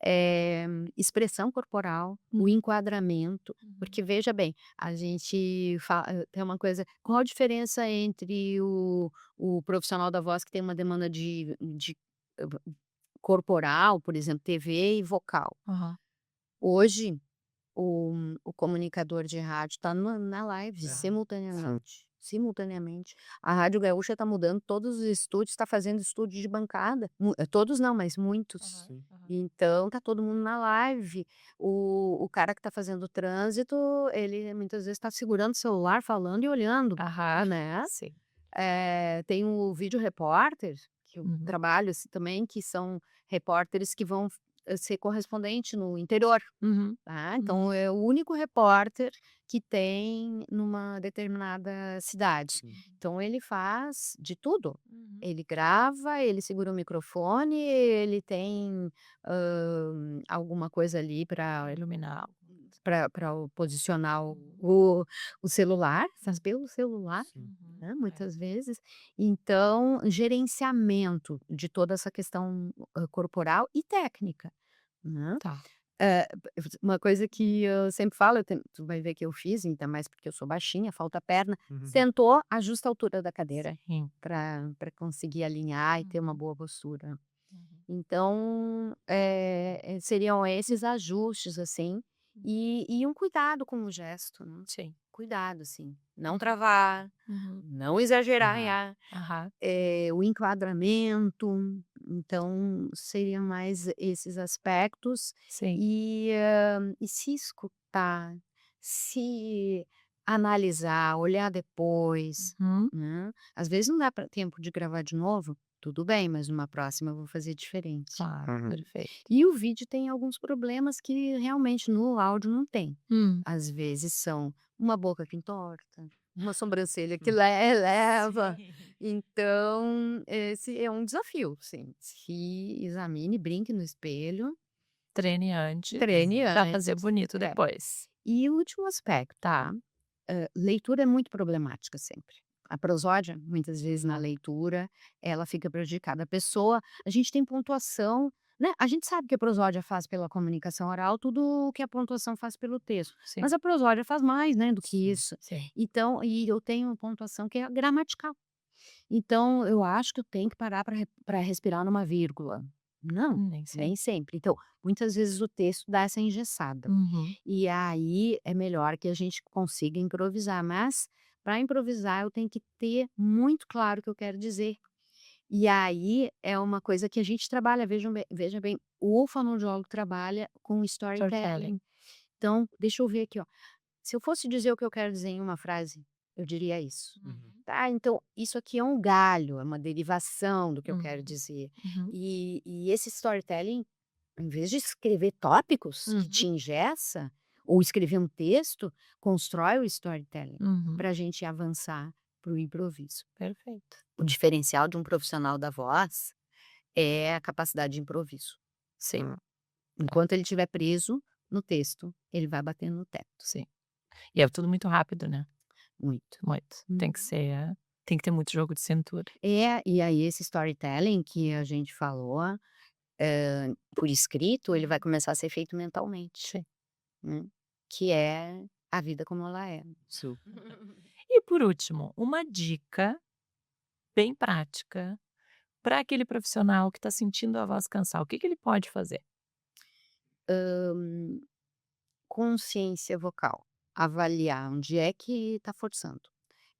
Eh, Expressão corporal, o Uhum, enquadramento, uhum. porque veja bem, a gente tem uma coisa, qual a diferença entre o profissional da voz que tem uma demanda hã, corporal, por exemplo, TV e vocal. Aham. Hoje o comunicador de rádio está na live É. Tá. Sim. simultaneamente. A Rádio Gaúcha está mudando todos os estúdios, está fazendo estúdio de bancada, todos não, mas muitos. Aham, Sim. aham. Então tá todo mundo na live. O cara que está fazendo o trânsito, ele muitas vezes está segurando o celular, falando e olhando, Aham. né. Sim. Tem o vídeo repórter, que eu Uhum, trabalho, assim, também, que são repórteres que vão, ser correspondente no interior. uhum, Tá, então uhum. é o único repórter que tem numa determinada cidade. Sim. Então ele faz de tudo. Uhum. Ele grava, ele segura o microfone, ele tem, alguma coisa ali Pra iluminar. para posicionar o celular, faz pelo celular, Sim. Uhum. né, É. muitas vezes. Então, gerenciamento de toda essa questão, corporal e técnica, né. Tá. Eh, uma coisa que eu sempre falo, tu vai ver que eu fiz, ainda mais porque eu sou baixinha, falta perna, Uhum. sentou, ajusta a altura da cadeira, Sim. para conseguir alinhar e ter uma Uhum, boa postura. uhum, Então, seriam esses ajustes, assim, uhum. e um cuidado com o gesto, né. Sim. Cuidado, assim, não Uhum, travar, uhum. não exagerar Aham. Aham. o enquadramento, então seriam mais esses aspectos Sim. e se escutar, se analisar, olhar depois, Uhum. né. Às vezes não dá pra tempo de gravar de novo, tudo bem, mas numa próxima eu vou fazer diferente. Claro, Uhum. perfeito. E o vídeo tem alguns problemas que realmente no áudio não tem. Hum. Às vezes são uma boca que entorta, uma sobrancelha que eleva. Sim. Então, esse é um desafio, sim. Se examine, brinque no espelho, Treine antes treine pra fazer antes. bonito É. depois. E o último aspecto, Tá. leitura é muito problemática sempre. A prosódia, muitas vezes na leitura, ela fica prejudicada. A gente tem pontuação, né, a gente sabe que a prosódia faz pela comunicação oral tudo o que a pontuação faz pelo texto, Sim, mas a prosódia faz mais, né, do que isso. sim. Então eu tenho pontuação que é gramatical. Então eu acho que eu tenho que parar para respirar numa vírgula. Não, Nem nem sempre. sempre. Então, muitas vezes o texto dá essa engessada. Uhum. E aí é melhor que a gente consiga improvisar, mas para improvisar eu tenho que ter muito claro o que eu quero dizer. E aí é uma coisa que a gente trabalha, veja bem, o fonoaudiólogo trabalha com Storytelling. storytelling. Então, deixa eu ver aqui, ó. Se eu fosse dizer o que eu quero dizer em uma frase, eu diria isso. Uhum. Tá, então isso aqui é um galho, é uma derivação do que eu quero Uhum. dizer. Uhum. E esse storytelling, em vez de escrever tópicos que te Uhum. engessa, ou escrever um texto, constrói o storytelling Uhum. para a gente avançar para o improviso. Perfeito. O diferencial de um profissional da voz é a capacidade de improviso. Sim, Enquanto ele estiver preso no texto, ele vai batendo no teto. sim. E é tudo muito rápido, né, Muito. muito. Tem que ter muito jogo de cintura. E aí esse storytelling que a gente falou, por escrito, ele vai começar a ser feito mentalmente, Sim. né, que é a vida como ela é. E por último, uma dica bem prática para aquele profissional que está sentindo a voz cansar, o que que ele pode fazer? Consciência vocal, avaliar onde é que está forçando.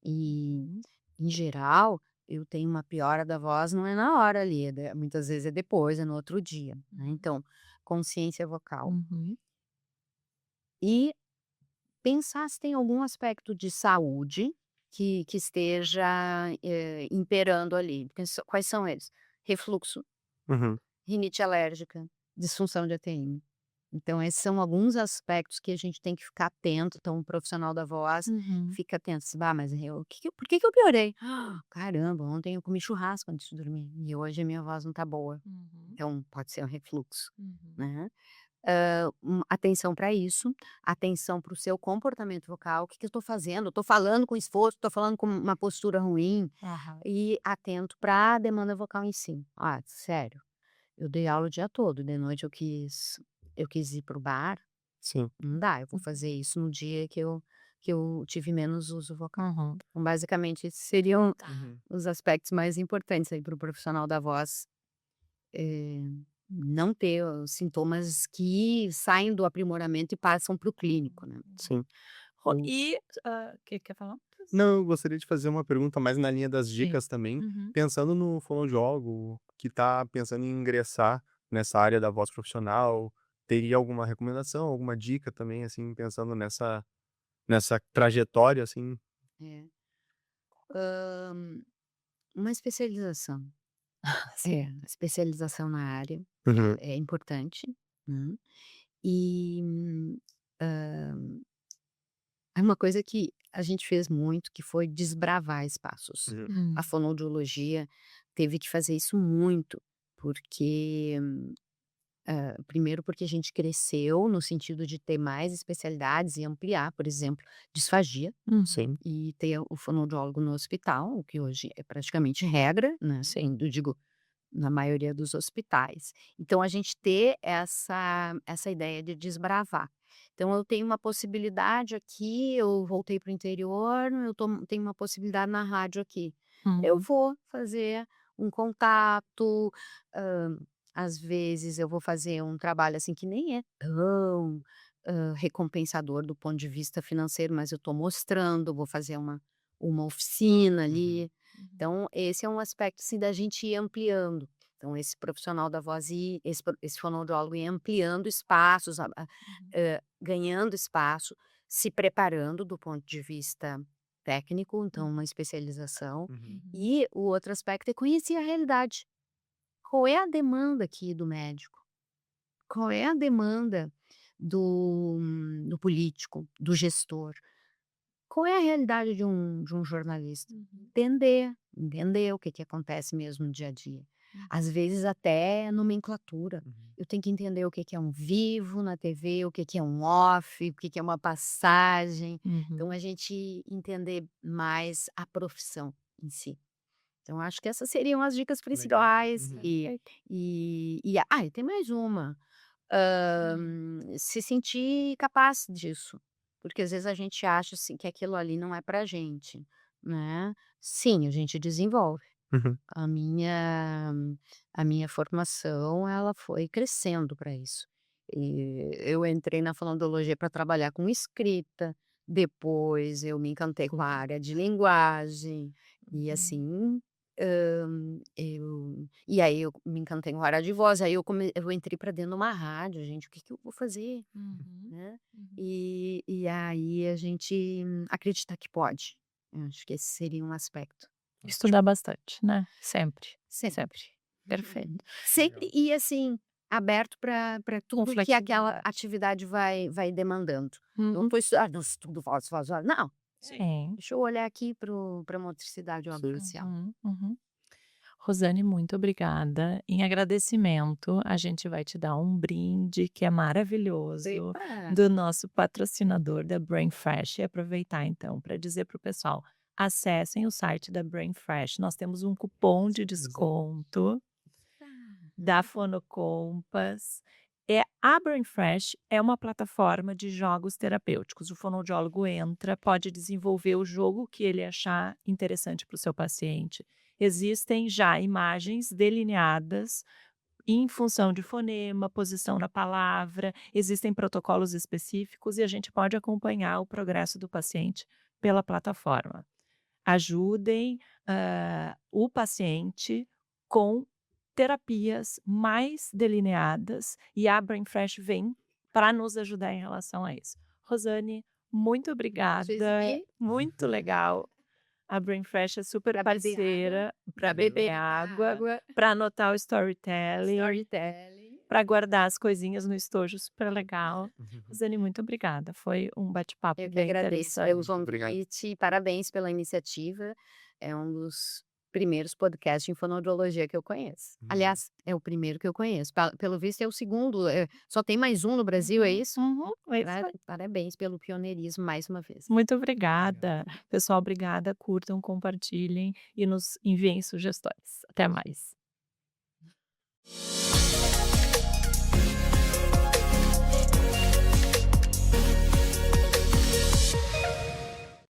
E, Uhum. em geral, eu tenho uma piora da voz, não é na hora ali, muitas vezes é depois, é no outro dia, né, Uhum. então, consciência vocal. Uhum. E pensar se tem algum aspecto de saúde que esteja, imperando ali, quais são eles? Refluxo, Uhum. rinite alérgica, disfunção de ATM. Então esses são alguns aspectos que a gente tem que ficar atento, então o profissional da voz Uhum. fica atento, assim: "Bah, mas eu por que que eu piorei? Ah, caramba, ontem eu comi churrasco antes de dormir e hoje a minha voz não tá boa". Uhum. Então pode ser um refluxo, Uhum. né. Atenção para isso, atenção para o seu comportamento vocal, o que que eu estou fazendo? Eu estou falando com esforço, estou falando com uma postura ruim, Aham. e atento para a demanda vocal em si. Ah, sério, eu dei aula o dia todo, de noite eu quis ir para o bar, Sim. não dá, eu vou Uhum. fazer isso no dia que eu tive menos uso vocal. Uhum. Então basicamente esses seriam Tá. Uhum. os aspectos mais importantes aí para o profissional da voz, não ter os sintomas que saem do aprimoramento e passam para o clínico, né. Sim. E, que quer falar? Não, eu gostaria de fazer uma pergunta mais na linha das Sim. dicas também, Uhum. pensando no fonoaudiólogo que está pensando em ingressar nessa área da voz profissional, teria alguma recomendação, alguma dica também, assim, pensando nessa trajetória, assim? É. Hã, uma especialização. Sim. Especialização na área Uhum. é importante, né, e, hã, é uma coisa que a gente fez muito, que foi desbravar espaços. Uhum. A Hum. fonoaudiologia teve que fazer isso muito, porque, primeiro porque a gente cresceu no sentido de ter mais especialidades e ampliar, por exemplo, disfagia, Uhum. Sim. e ter o fonoaudiólogo no hospital, o que hoje é praticamente regra, né, Sim. eu digo na maioria dos hospitais. Então a gente ter essa ideia de desbravar. Então eu tenho uma possibilidade aqui, eu voltei para o interior, tenho uma possibilidade na rádio aqui. Eu Uhum. vou fazer um contato, hã, às vezes eu vou fazer um trabalho, assim, que nem é tão, recompensador do ponto de vista financeiro, mas eu estou mostrando, vou fazer uma oficina Uhum. ali. Uhum. Então, esse é um aspecto, assim, da gente ir ampliando. Então, esse profissional da voz e esse fonoaudiólogo ir ampliando espaços, Uhum. ganhando espaço, se preparando do ponto de vista técnico, então Uhum. uma especialização. Uhum. Uhum. E o outro aspecto é conhecer a realidade. Qual é a demanda aqui do médico? Qual é a demanda do político, do gestor? qual é a realidade de um jornalista? Entender o que acontece mesmo no dia a dia. Às vezes até nomenclatura. Eu tenho que entender o que é um vivo na TV, o que é um off, o que é uma passagem. Então, Uhum. a gente entender mais a profissão em si. Então, acho que essas seriam as dicas Legal. principais. Uhum. E, e tem mais uma. Se sentir capaz disso. Porque às vezes a gente acha assim, que aquilo ali não é pra gente, né? Sim, a gente desenvolve. Uhum. A minha a minha formação, ela foi crescendo para isso. E eu entrei na fonoaudiologia para trabalhar com escrita, depois eu me encantei com a área de linguagem, e Uhum. assim, e aí eu me encantei com a área de voz, aí eu entrei para dentro de uma rádio, gente, o que que eu vou fazer, Uhum. né? Uhum. E aí a gente acreditar que pode. Eu acho que esse seria um aspecto. Estudar bastante, né? Sempre, Sempre. sempre. Perfeito. Sempre e assim, aberto para Com tudo que aquela flexibilidade. atividade vai demandando. Não Uhum. estou estudando, não estudo voz, não, Sim. deixa eu olhar aqui para motricidade Sim. orofacial. Uhum, uhum. Rosane, muito obrigada. Em agradecimento, a gente vai te dar um brinde que é maravilhoso Epa! do nosso patrocinador da Brain Fresh. E aproveitar então para dizer para o pessoal, acessem o site da Brain Fresh. Nós temos um cupom de desconto da Fonocompass. A Brain Fresh é uma plataforma de jogos terapêuticos. O fonoaudiólogo entra, pode desenvolver o jogo que ele achar interessante para o seu paciente. Existem já imagens delineadas em função de fonema, posição na palavra, existem protocolos específicos e a gente pode acompanhar o progresso do paciente pela plataforma. Ajudem, o paciente com terapias mais delineadas e a Brain Fresh vem para nos ajudar em relação a isso. Rosane, muito obrigada, Suzy, muito legal. A Brain Fresh é super para beber água, parceira para beber água, para anotar o storytelling, storytelling. para guardar as coisinhas no estojo, super legal. Rosane, muito obrigada, foi um bate-papo Eu que bem agradeço pelo interessante. Muito obrigado. convite e parabéns pela iniciativa. É um dos primeiros podcasts em fonoaudiologia que eu conheço. Aliás, é o primeiro que eu conheço. Pelo visto é o segundo, só tem mais um no Brasil, é isso? Uhum, é isso aí. Parabéns pelo pioneirismo mais uma vez. Muito obrigada. Pessoal, obrigada, curtam, compartilhem e nos enviem sugestões. Até mais.